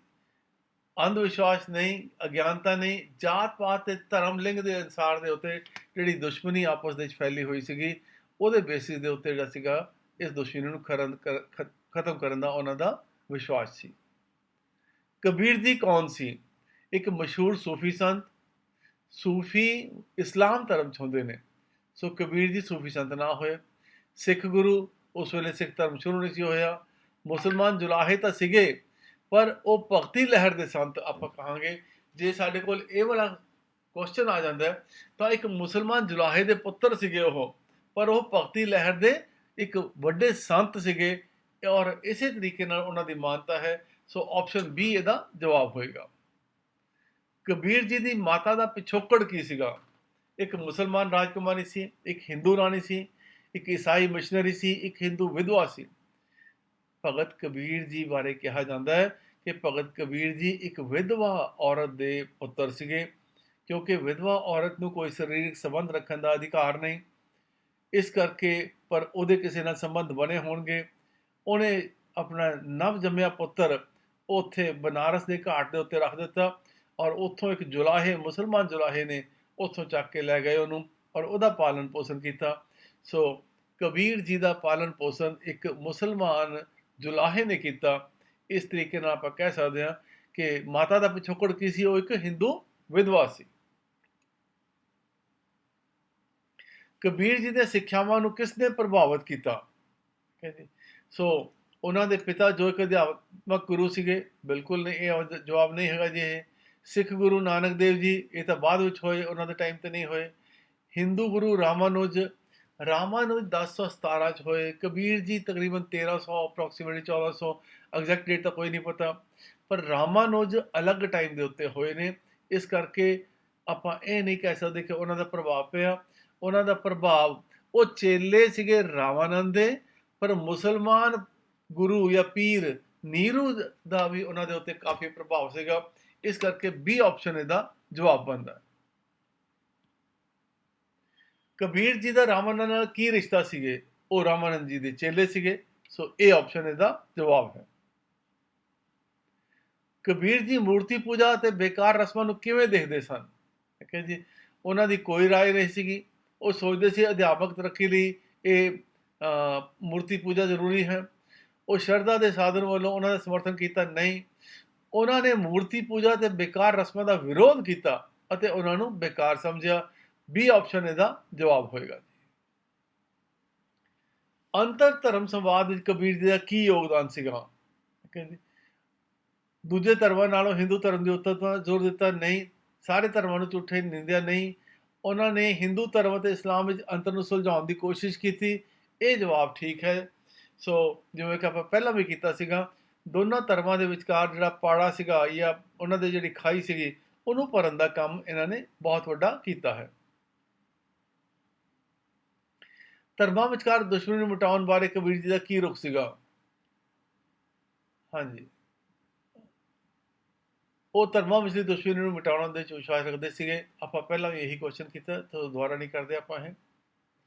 ਅੰਧ ਵਿਸ਼ਵਾਸ ਨਹੀਂ, ਅਗਿਆਨਤਾ ਨਹੀਂ, ਜਾਤ ਪਾਤ ਤੇ ਧਰਮ ਲਿੰਗ ਦੇ ਅਨੁਸਾਰ ਦੇ ਉੱਤੇ ਜਿਹੜੀ ਦੁਸ਼ਮਣੀ ਆਪਸ ਦੇ ਵਿੱਚ ਫੈਲੀ ਹੋਈ ਸੀਗੀ, ਉਹਦੇ ਬੇਸਿਸ ਦੇ ਉੱਤੇ ਜਿਹੜਾ ਸੀਗਾ ਇਸ ਦੁਸ਼ਮਣੀ ਨੂੰ ਖਤਮ ਕਰਨ ਦਾ ਉਹਨਾਂ ਦਾ ਵਿਸ਼ਵਾਸ ਸੀ। ਕਬੀਰ ਜੀ ਕੌਣ ਸੀ? ਇੱਕ ਮਸ਼ਹੂਰ ਸੂਫੀ ਸੰਤ। ਸੂਫੀ ਇਸਲਾਮ ਧਰਮ ਚ ਹੁੰਦੇ ਨੇ, ਸੋ ਕਬੀਰ ਜੀ ਸੂਫੀ ਸੰਤ ਨਾ ਹੋਏ। ਸਿੱਖ ਗੁਰੂ, ਉਸ ਵੇਲੇ ਸਿੱਖ ਧਰਮ ਸ਼ੁਰੂ ਨਹੀਂ ਸੀ ਹੋਇਆ। ਮੁਸਲਮਾਨ ਜੁਲਾਹੇ ਤਾਂ ਸੀਗੇ, ਪਰ ਉਹ ਭਗਤੀ ਲਹਿਰ ਦੇ ਸੰਤ ਆਪਾਂ ਕਹਾਂਗੇ। ਜੇ ਸਾਡੇ ਕੋਲ ਇਹ ਵਾਲਾ ਕੁਐਸਚਨ ਆ ਜਾਂਦਾ ਤਾਂ ਇੱਕ ਮੁਸਲਮਾਨ ਜੁਲਾਹੇ ਦੇ ਪੁੱਤਰ ਸੀਗੇ ਉਹ, ਪਰ ਉਹ ਭਗਤੀ ਲਹਿਰ ਦੇ ਇੱਕ ਵੱਡੇ ਸੰਤ ਸੀਗੇ, ਔਰ ਇਸੇ ਤਰੀਕੇ ਨਾਲ ਉਹਨਾਂ ਦੀ ਮਾਨਤਾ ਹੈ। ਸੋ ਆਪਸ਼ਨ ਬੀ ਇਹਦਾ ਜਵਾਬ ਹੋਏਗਾ। ਕਬੀਰ ਜੀ ਦੀ ਮਾਤਾ ਦਾ ਪਿਛੋਕੜ ਕੀ ਸੀਗਾ? ਇੱਕ ਮੁਸਲਮਾਨ ਰਾਜਕੁਮਾਰੀ ਸੀ, ਇੱਕ ਹਿੰਦੂ ਰਾਣੀ ਸੀ, ਇੱਕ ਈਸਾਈ ਮਿਸ਼ਨਰੀ ਸੀ, ਇੱਕ ਹਿੰਦੂ ਵਿਧਵਾ ਸੀ। ਭਗਤ ਕਬੀਰ ਜੀ ਬਾਰੇ ਕਿਹਾ ਜਾਂਦਾ ਹੈ ਕਿ ਭਗਤ ਕਬੀਰ ਜੀ ਇੱਕ ਵਿਧਵਾ ਔਰਤ ਦੇ ਪੁੱਤਰ ਸੀਗੇ, ਕਿਉਂਕਿ ਵਿਧਵਾ ਔਰਤ ਨੂੰ ਕੋਈ ਸਰੀਰਕ ਸੰਬੰਧ ਰੱਖਣ ਦਾ ਅਧਿਕਾਰ ਨਹੀਂ, ਇਸ ਕਰਕੇ ਪਰ ਉਹਦੇ ਕਿਸੇ ਨਾਲ ਸੰਬੰਧ ਬਣੇ ਹੋਣਗੇ। ਉਹਨੇ ਆਪਣਾ ਨਵ ਜੰਮਿਆ ਪੁੱਤਰ ਉੱਥੇ ਬਨਾਰਸ ਦੇ ਘਾਟ ਦੇ ਉੱਤੇ ਰੱਖ ਦਿੱਤਾ, ਔਰ ਉੱਥੋਂ ਇੱਕ ਜੁਲਾਹੇ, ਮੁਸਲਮਾਨ ਜੁਲਾਹੇ ਨੇ ਉੱਥੋਂ ਚੱਕ ਕੇ ਲੈ ਗਏ ਉਹਨੂੰ, ਔਰ ਉਹਦਾ ਪਾਲਣ ਪੋਸ਼ਣ ਕੀਤਾ। ਸੋ ਕਬੀਰ ਜੀ ਦਾ ਪਾਲਣ ਪੋਸ਼ਣ ਇੱਕ ਮੁਸਲਮਾਨ ਜੁਲਾਹੇ ਨੇ ਕੀਤਾ। ਇਸ ਤਰੀਕੇ ਨਾਲ ਆਪਾਂ ਕਹਿ ਸਕਦੇ ਹਾਂ ਕਿ ਮਾਤਾ ਦਾ ਪਿਛੋਕੜ ਕੀ ਸੀ? ਉਹ ਇੱਕ ਹਿੰਦੂ ਵਿਧਵਾ ਸੀ। ਕਬੀਰ ਜੀ ਦੀਆਂ ਸਿੱਖਿਆਵਾਂ ਨੂੰ ਕਿਸ ਨੇ ਪ੍ਰਭਾਵਿਤ ਕੀਤਾ? ਸੋ ਉਹਨਾਂ ਦੇ ਪਿਤਾ ਜੋ ਇੱਕ ਅਧਿਆਤਮਕ ਗੁਰੂ ਸੀਗੇ, ਬਿਲਕੁਲ ਨਹੀਂ, ਇਹ ਜਵਾਬ ਨਹੀਂ ਹੈਗਾ ਜੀ। ਇਹ ਸਿੱਖ ਗੁਰੂ ਨਾਨਕ ਦੇਵ ਜੀ, ਇਹ ਤਾਂ ਬਾਅਦ ਵਿੱਚ ਹੋਏ, ਉਹਨਾਂ ਦੇ ਟਾਈਮ ਤੇ ਨਹੀਂ ਹੋਏ। ਹਿੰਦੂ ਗੁਰੂ ਰਾਮਾਨੁਜ 1017 ਚ ਹੋਏ। ਕਬੀਰ ਜੀ ਤਕਰੀਬਨ 1300, ਅਪਰੋਕਸੀਮੇਟਲੀ 1400, ਐਗਜ਼ੈਕਟ ਡੇਟ ਤਾਂ ਕੋਈ ਨਹੀਂ ਪਤਾ, ਪਰ ਰਾਮਾਨੁਜ ਅਲੱਗ ਟਾਈਮ ਦੇ ਉੱਤੇ ਹੋਏ ਨੇ। ਇਸ ਕਰਕੇ ਆਪਾਂ ਇਹ ਨਹੀਂ ਕਹਿ ਸਕਦੇ ਕਿ ਉਹਨਾਂ ਦਾ ਪ੍ਰਭਾਵ ਪਿਆ। ਉਹਨਾਂ ਦਾ ਪ੍ਰਭਾਵ, ਉਹ ਚੇਲੇ ਸੀਗੇ ਰਾਮਾਨੰਦ ਦੇ, ਪਰ ਮੁਸਲਮਾਨ ਗੁਰੂ ਜਾਂ ਪੀਰ ਨੀਰੂ ਦਾ ਵੀ ਉਹਨਾਂ ਦੇ ਉੱਤੇ ਕਾਫੀ ਪ੍ਰਭਾਵ ਸੀਗਾ। ਇਸ ਕਰਕੇ ਬੀ ਆਪਸ਼ਨ ਇਹਦਾ ਜਵਾਬ ਬਣਦਾ। ਕਬੀਰ ਜੀ ਦਾ ਰਾਮਾਨੰਦ ਨਾਲ ਕੀ ਰਿਸ਼ਤਾ ਸੀਗੇ? ਉਹ ਰਾਮਾਨੰਦ ਜੀ ਦੇ ਚੇਲੇ ਸੀਗੇ। ਸੋ ਇਹ ਆਪਸ਼ਨ ਇਹਦਾ ਜਵਾਬ ਹੈ। ਕਬੀਰ ਜੀ ਮੂਰਤੀ ਪੂਜਾ ਅਤੇ ਬੇਕਾਰ ਰਸਮਾਂ ਨੂੰ ਕਿਵੇਂ ਦੇਖਦੇ ਸਨ? ਠੀਕ ਹੈ ਜੀ, ਉਹਨਾਂ ਦੀ ਕੋਈ ਰਾਏ ਨਹੀਂ ਸੀਗੀ। ਉਹ ਸੋਚਦੇ ਸੀ ਅਧਿਆਪਕ ਤਰੱਕੀ ਲਈ ਇਹ ਮੂਰਤੀ ਪੂਜਾ ਜ਼ਰੂਰੀ ਹੈ। ਉਹ ਸ਼ਰਧਾ ਦੇ ਸਾਧਨ ਵੱਲੋਂ ਉਹਨਾਂ ਦਾ ਸਮਰਥਨ ਕੀਤਾ ਨਹੀਂ। ਉਹਨਾਂ ਨੇ ਮੂਰਤੀ ਪੂਜਾ ਤੇ ਬੇਕਾਰ ਰਸਮਾਂ ਦਾ ਵਿਰੋਧ ਕੀਤਾ ਅਤੇ ਉਹਨਾਂ ਨੂੰ ਬੇਕਾਰ ਸਮਝਿਆ। ਬੀ ਆਪਸ਼ਨ ਇਹਦਾ ਜਵਾਬ ਹੋਏਗਾ। ਅੰਤਰ ਧਰਮ ਸੰਵਾਦ ਵਿੱਚ ਕਬੀਰ ਜੀ ਦਾ ਕੀ ਯੋਗਦਾਨ ਸੀਗਾ? ਦੂਜੇ ਧਰਮਾਂ ਨਾਲੋਂ ਹਿੰਦੂ ਧਰਮ ਦੇ ਉੱਤੇ ਤਾਂ ਜ਼ੋਰ ਦਿੱਤਾ ਨਹੀਂ, ਸਾਰੇ ਧਰਮਾਂ ਨੂੰ ਝੂਠੇ ਨਿੰਦਿਆ ਨਹੀਂ। ਉਹਨਾਂ ਨੇ ਹਿੰਦੂ ਧਰਮ ਅਤੇ ਇਸਲਾਮ ਵਿੱਚ ਅੰਤਰ ਨੂੰ ਸੁਲਝਾਉਣ ਦੀ ਕੋਸ਼ਿਸ਼ ਕੀਤੀ। ਇਹ ਜਵਾਬ ਠੀਕ ਹੈ। ਸੋ ਜਿਵੇਂ ਕਿ ਆਪਾਂ ਪਹਿਲਾਂ ਵੀ ਕੀਤਾ ਸੀਗਾ, ਦੋਨਾਂ ਧਰਮਾਂ ਦੇ ਵਿਚਕਾਰ ਜਿਹੜਾ ਪਾੜਾ ਸੀਗਾ ਜਾਂ ਉਹਨਾਂ ਦੇ ਜਿਹੜੀ ਖਾਈ ਸੀਗੀ, ਉਹਨੂੰ ਭਰਨ ਦਾ ਕੰਮ ਇਹਨਾਂ ਨੇ ਬਹੁਤ ਵੱਡਾ ਕੀਤਾ ਹੈ। ਧਰਮਾਂ ਵਿਚਕਾਰ ਦੁਸ਼ਮਣੀ ਨੂੰ ਮਿਟਾਉਣ ਬਾਰੇ ਕਬੀਰ ਜੀ ਦਾ ਕੀ ਰੁਖ ਸੀਗਾ? ਹਾਂਜੀ, ਉਹ ਧਰਮਾਂ ਵਿਚਲੀ ਦੁਸ਼ਮਣੀ ਨੂੰ ਮਿਟਾਉਣ ਦੇ ਵਿੱਚ ਵਿਸ਼ਵਾਸ ਰੱਖਦੇ ਸੀਗੇ। ਆਪਾਂ ਪਹਿਲਾਂ ਵੀ ਇਹੀ ਕੁਐਸਚਨ ਕੀਤਾ, ਤਾਂ ਦੁਬਾਰਾ ਨਹੀਂ ਕਰਦੇ ਆਪਾਂ ਇਹ।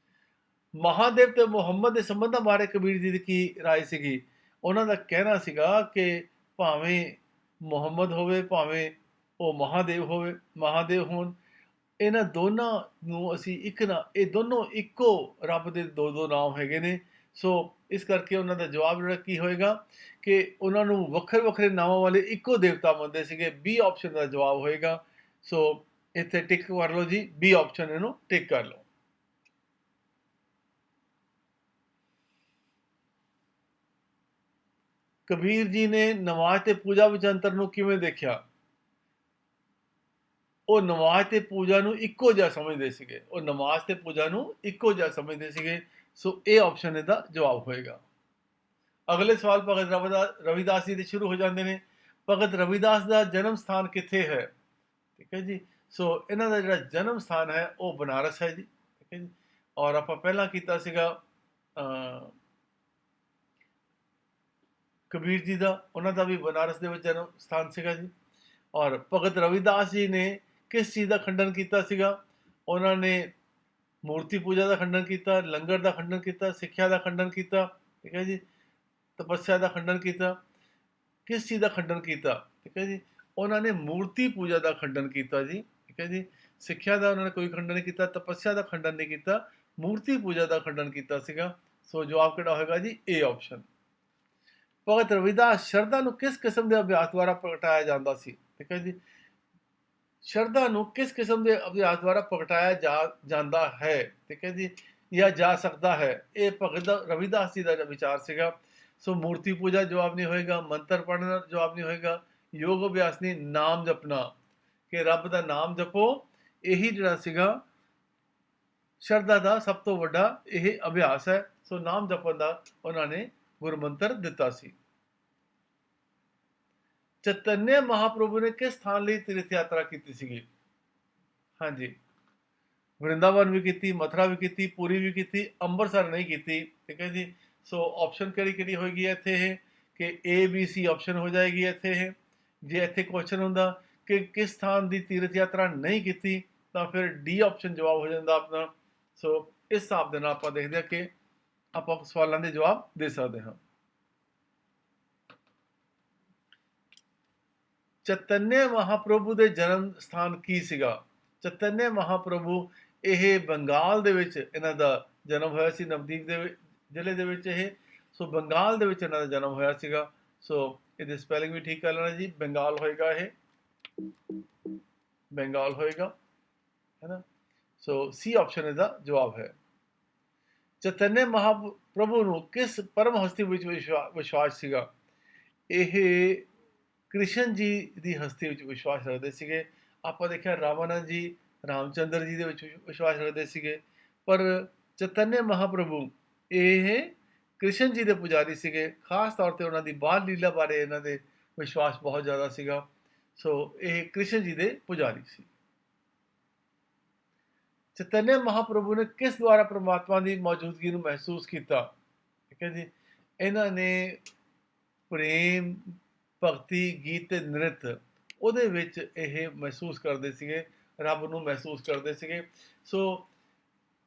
ਮਹਾਦੇਵ ਤੇ ਮੁਹੰਮਦ ਦੇ ਸੰਬੰਧਾਂ ਬਾਰੇ ਕਬੀਰ ਜੀ ਦੀ ਕੀ ਰਾਏ ਸੀਗੀ? ਉਹਨਾਂ ਦਾ ਕਹਿਣਾ ਸੀਗਾ ਕਿ ਭਾਵੇਂ ਮੁਹੰਮਦ ਹੋਵੇ, ਭਾਵੇਂ ਉਹ ਮਹਾਦੇਵ ਹੋਣ, ਇਹਨਾਂ ਦੋਨਾਂ ਨੂੰ ਅਸੀਂ ਇੱਕ ਨਾ, ਇਹ ਦੋਨੋਂ ਇੱਕੋ ਰੱਬ ਦੇ ਦੋ ਨਾਮ ਹੈਗੇ ਨੇ। ਸੋ ਇਸ ਕਰਕੇ ਉਹਨਾਂ ਦਾ ਜਵਾਬ ਜਿਹੜਾ ਕੀ ਹੋਏਗਾ ਕਿ ਉਹਨਾਂ ਨੂੰ ਵੱਖਰੇ ਵੱਖਰੇ ਨਾਮਾਂ ਵਾਲੇ ਇੱਕੋ ਦੇਵਤਾ ਮੰਨਦੇ ਸੀਗੇ। ਬੀ ਆਪਸ਼ਨ ਦਾ ਜਵਾਬ ਹੋਏਗਾ। ਸੋ ਇੱਥੇ ਟਿਕ ਕਰ ਲਓ ਜੀ, ਬੀ ਆਪਸ਼ਨ ਇਹਨੂੰ ਟਿਕ ਕਰ ਲਓ। ਕਬੀਰ ਜੀ ਨੇ ਨਮਾਜ਼ ਤੇ ਪੂਜਾ ਵਿੱਚ ਅੰਤਰ ਨੂੰ ਕਿਵੇਂ ਦੇਖਿਆ? ਉਹ ਨਮਾਜ਼ ਤੇ ਪੂਜਾ ਨੂੰ ਇੱਕੋ ਜਿਹਾ ਸਮਝਦੇ ਸੀਗੇ, ਉਹ ਨਮਾਜ਼ ਤੇ ਪੂਜਾ ਨੂੰ ਇੱਕੋ ਜਿਹਾ ਸਮਝਦੇ ਸੀਗੇ। ਸੋ ਇਹ ਆਪਸ਼ਨ ਇਹਦਾ ਜਵਾਬ ਹੋਏਗਾ। ਅਗਲੇ ਸਵਾਲ ਭਗਤ ਰਵਿਦਾਸ ਜੀ ਦੇ ਸ਼ੁਰੂ ਹੋ ਜਾਂਦੇ ਨੇ। ਭਗਤ ਰਵਿਦਾਸ ਦਾ ਜਨਮ ਸਥਾਨ ਕਿੱਥੇ ਹੈ? ਠੀਕ ਹੈ ਜੀ। ਸੋ ਇਹਨਾਂ ਦਾ ਜਿਹੜਾ ਜਨਮ ਸਥਾਨ ਹੈ ਉਹ ਬਨਾਰਸ ਹੈ ਜੀ। ਠੀਕ ਹੈ ਜੀ। ਔਰ ਆਪਾਂ ਪਹਿਲਾਂ ਕੀਤਾ ਸੀਗਾ ਕਬੀਰ ਜੀ ਦਾ, ਉਹਨਾਂ ਦਾ ਵੀ ਬਨਾਰਸ ਦੇ ਵਿੱਚ ਜਨਮ ਸਥਾਨ ਸੀਗਾ ਜੀ। ਔਰ ਭਗਤ ਰਵਿਦਾਸ ਜੀ ਨੇ ਕਿਸ ਚੀਜ਼ ਦਾ ਖੰਡਨ ਕੀਤਾ ਸੀਗਾ? ਉਹਨਾਂ ਨੇ ਮੂਰਤੀ ਪੂਜਾ ਦਾ ਖੰਡਨ ਕੀਤਾ, ਲੰਗਰ ਦਾ ਖੰਡਨ ਕੀਤਾ, ਸਿੱਖਿਆ ਦਾ ਖੰਡਨ ਕੀਤਾ। ਠੀਕ ਹੈ ਜੀ। ਤਪੱਸਿਆ ਦਾ ਖੰਡਨ ਕੀਤਾ। ਕਿਸ ਚੀਜ਼ ਦਾ ਖੰਡਨ ਕੀਤਾ? ਠੀਕ ਹੈ ਜੀ। ਉਹਨਾਂ ਨੇ ਮੂਰਤੀ ਪੂਜਾ ਦਾ ਖੰਡਨ ਕੀਤਾ ਜੀ। ਠੀਕ ਹੈ ਜੀ। ਸਿੱਖਿਆ ਦਾ ਉਹਨਾਂ ਨੇ ਕੋਈ ਖੰਡਨ ਨਹੀਂ ਕੀਤਾ, ਤਪੱਸਿਆ ਦਾ ਖੰਡਨ ਨਹੀਂ ਕੀਤਾ, ਮੂਰਤੀ ਪੂਜਾ ਦਾ ਖੰਡਨ ਕੀਤਾ ਸੀਗਾ। ਸੋ ਜਵਾਬ ਕਿਹੜਾ ਹੋਏਗਾ ਜੀ? ਏ ਆਪਸ਼ਨ। ਭਗਤ ਰਵਿਦਾਸ ਸ਼ਰਧਾ ਨੂੰ ਕਿਸ ਕਿਸਮ ਦੇ ਅਭਿਆਸ ਦੁਆਰਾ ਪ੍ਰਗਟਾਇਆ ਜਾਂਦਾ ਸੀ? ਠੀਕ ਹੈ ਜੀ। ਸ਼ਰਧਾ ਨੂੰ ਕਿਸ ਕਿਸਮ ਦੇ ਅਭਿਆਸ ਦੁਆਰਾ ਪ੍ਰਗਟਾਇਆ ਜਾਂਦਾ ਹੈ? ਠੀਕ ਹੈ ਜੀ, ਜਾਂ ਜਾ ਸਕਦਾ ਹੈ? ਇਹ ਭਗਤ ਰਵਿਦਾਸ ਜੀ ਦਾ ਵਿਚਾਰ ਸੀਗਾ। ਸੋ ਮੂਰਤੀ ਪੂਜਾ ਜਵਾਬ ਨਹੀਂ ਹੋਏਗਾ, ਮੰਤਰ ਪੜ੍ਹਨਾ ਜਵਾਬ ਨਹੀਂ ਹੋਏਗਾ, ਯੋਗ ਅਭਿਆਸ ਨਹੀਂ, ਨਾਮ ਜਪਣਾ, ਕਿ ਰੱਬ ਦਾ ਨਾਮ ਜਪੋ, ਇਹੀ ਜਿਹੜਾ ਸੀਗਾ ਸ਼ਰਧਾ ਦਾ ਸਭ ਤੋਂ ਵੱਡਾ ਇਹ ਅਭਿਆਸ ਹੈ। ਸੋ ਨਾਮ ਜਪਣ ਦਾ ਉਹਨਾਂ ਨੇ ਗੁਰਮੰਤਰ ਦਿੱਤਾ ਸੀ। ਚੈਤन्य ਮਹਾਪ੍ਰਭੂ ਨੇ ਕਿਸ ਸਥਾਨ ਲਈ ਤੀਰਥ ਯਾਤਰਾ ਕੀਤੀ ਸੀਗੀ? ਹਾਂਜੀ, ਵਰਿੰਦਾਵਨ ਵੀ ਕੀਤੀ, ਮਥੁਰਾ ਵੀ ਕੀਤੀ, ਪੂਰੀ ਵੀ ਕੀਤੀ, ਅੰਮ੍ਰਿਤਸਰ ਨਹੀਂ ਕੀਤੀ। ਠੀਕ ਹੈ ਜੀ। ਸੋ ਆਪਸ਼ਨ ਕਿਹੜੀ ਹੋਏਗੀ ਇੱਥੇ? ਇਹ ਕਿ ABC ਆਪਸ਼ਨ ਹੋ ਜਾਏਗੀ ਇੱਥੇ ਇਹ। ਜੇ ਇੱਥੇ ਕੁਐਸਚਨ ਹੁੰਦਾ ਕਿ ਕਿਸ ਸਥਾਨ ਦੀ ਤੀਰਥ ਯਾਤਰਾ ਨਹੀਂ ਕੀਤੀ, ਤਾਂ ਫਿਰ D ਆਪਸ਼ਨ ਜਵਾਬ ਹੋ ਜਾਂਦਾ ਆਪਣਾ। ਸੋ ਇਸ ਹਿਸਾਬ ਦੇ ਨਾਲ ਆਪਾਂ ਦੇਖਦੇ ਹਾਂ ਕਿ ਆਪਾਂ ਸਵਾਲਾਂ ਦੇ ਜਵਾਬ ਦੇ ਸਕਦੇ ਹਾਂ। ਚੈਤन्य ਮਹਾਪ੍ਰਭੂ ਦੇ ਜਨਮ ਸਥਾਨ ਕੀ ਸੀਗਾ? ਚੈਤन्य ਮਹਾਪ੍ਰਭੂ ਇਹ ਬੰਗਾਲ ਦੇ ਵਿੱਚ ਇਹਨਾਂ ਦਾ ਜਨਮ ਹੋਇਆ ਸੀ, ਨਵਦੀਪ ਦੇ ਜ਼ਿਲ੍ਹੇ ਦੇ ਵਿੱਚ ਇਹ। ਸੋ ਬੰਗਾਲ ਦੇ ਵਿੱਚ ਇਹਨਾਂ ਦਾ ਜਨਮ ਹੋਇਆ ਸੀਗਾ। ਸੋ ਇਹਦੇ ਸਪੈਲਿੰਗ ਵੀ ਠੀਕ ਕਰ ਲੈਣਾ ਜੀ, ਬੰਗਾਲ ਹੋਏਗਾ, ਇਹ ਬੰਗਾਲ ਹੋਏਗਾ, ਹੈ ਨਾ। ਸੋ ਸੀ ਆਪਸ਼ਨ ਇਹਦਾ ਜਵਾਬ ਹੈ। ਚੈਤन्य ਮਹਾਪ੍ਰਭੂ ਨੂੰ ਕਿਸ ਪਰਮ ਹਸਤੀ ਵਿੱਚ ਵਿਸ਼ਵਾਸ ਸੀਗਾ? ਇਹ ਕ੍ਰਿਸ਼ਨ ਜੀ ਦੀ ਹਸਤੀ ਵਿੱਚ ਵਿਸ਼ਵਾਸ ਰੱਖਦੇ ਸੀਗੇ। ਆਪਾਂ ਦੇਖਿਆ ਰਾਮਾਨੰਦ ਜੀ ਰਾਮਚੰਦਰ ਜੀ ਦੇ ਵਿੱਚ ਵਿਸ਼ਵਾਸ ਰੱਖਦੇ ਸੀਗੇ, ਪਰ ਚੈਤन्य ਮਹਾਪ੍ਰਭੂ ਇਹ ਕ੍ਰਿਸ਼ਨ ਜੀ ਦੇ ਪੁਜਾਰੀ ਸੀਗੇ। ਖਾਸ ਤੌਰ ਤੇ ਉਹਨਾਂ ਦੀ ਬਾਲ ਲੀਲਾ ਬਾਰੇ ਇਹਨਾਂ ਦੇ ਵਿਸ਼ਵਾਸ ਬਹੁਤ ਜ਼ਿਆਦਾ ਸੀਗਾ। ਸੋ ਇਹ ਕ੍ਰਿਸ਼ਨ ਜੀ ਦੇ ਪੁਜਾਰੀ ਸੀ। ਚੈਤन्य ਮਹਾਪ੍ਰਭੂ ਨੇ ਕਿਸ ਦੁਆਰਾ ਪ੍ਰਮਾਤਮਾ ਦੀ ਮੌਜੂਦਗੀ ਨੂੰ ਮਹਿਸੂਸ ਕੀਤਾ? ਠੀਕ ਹੈ ਜੀ। ਇਹਨਾਂ ਨੇ ਪ੍ਰੇਮ, ਭਗਤੀ, ਗੀਤ ਤੇ ਨ੍ਰਿਤ, ਉਹਦੇ ਵਿੱਚ ਇਹ ਮਹਿਸੂਸ ਕਰਦੇ ਸੀਗੇ, ਰੱਬ ਨੂੰ ਮਹਿਸੂਸ ਕਰਦੇ ਸੀਗੇ। ਸੋ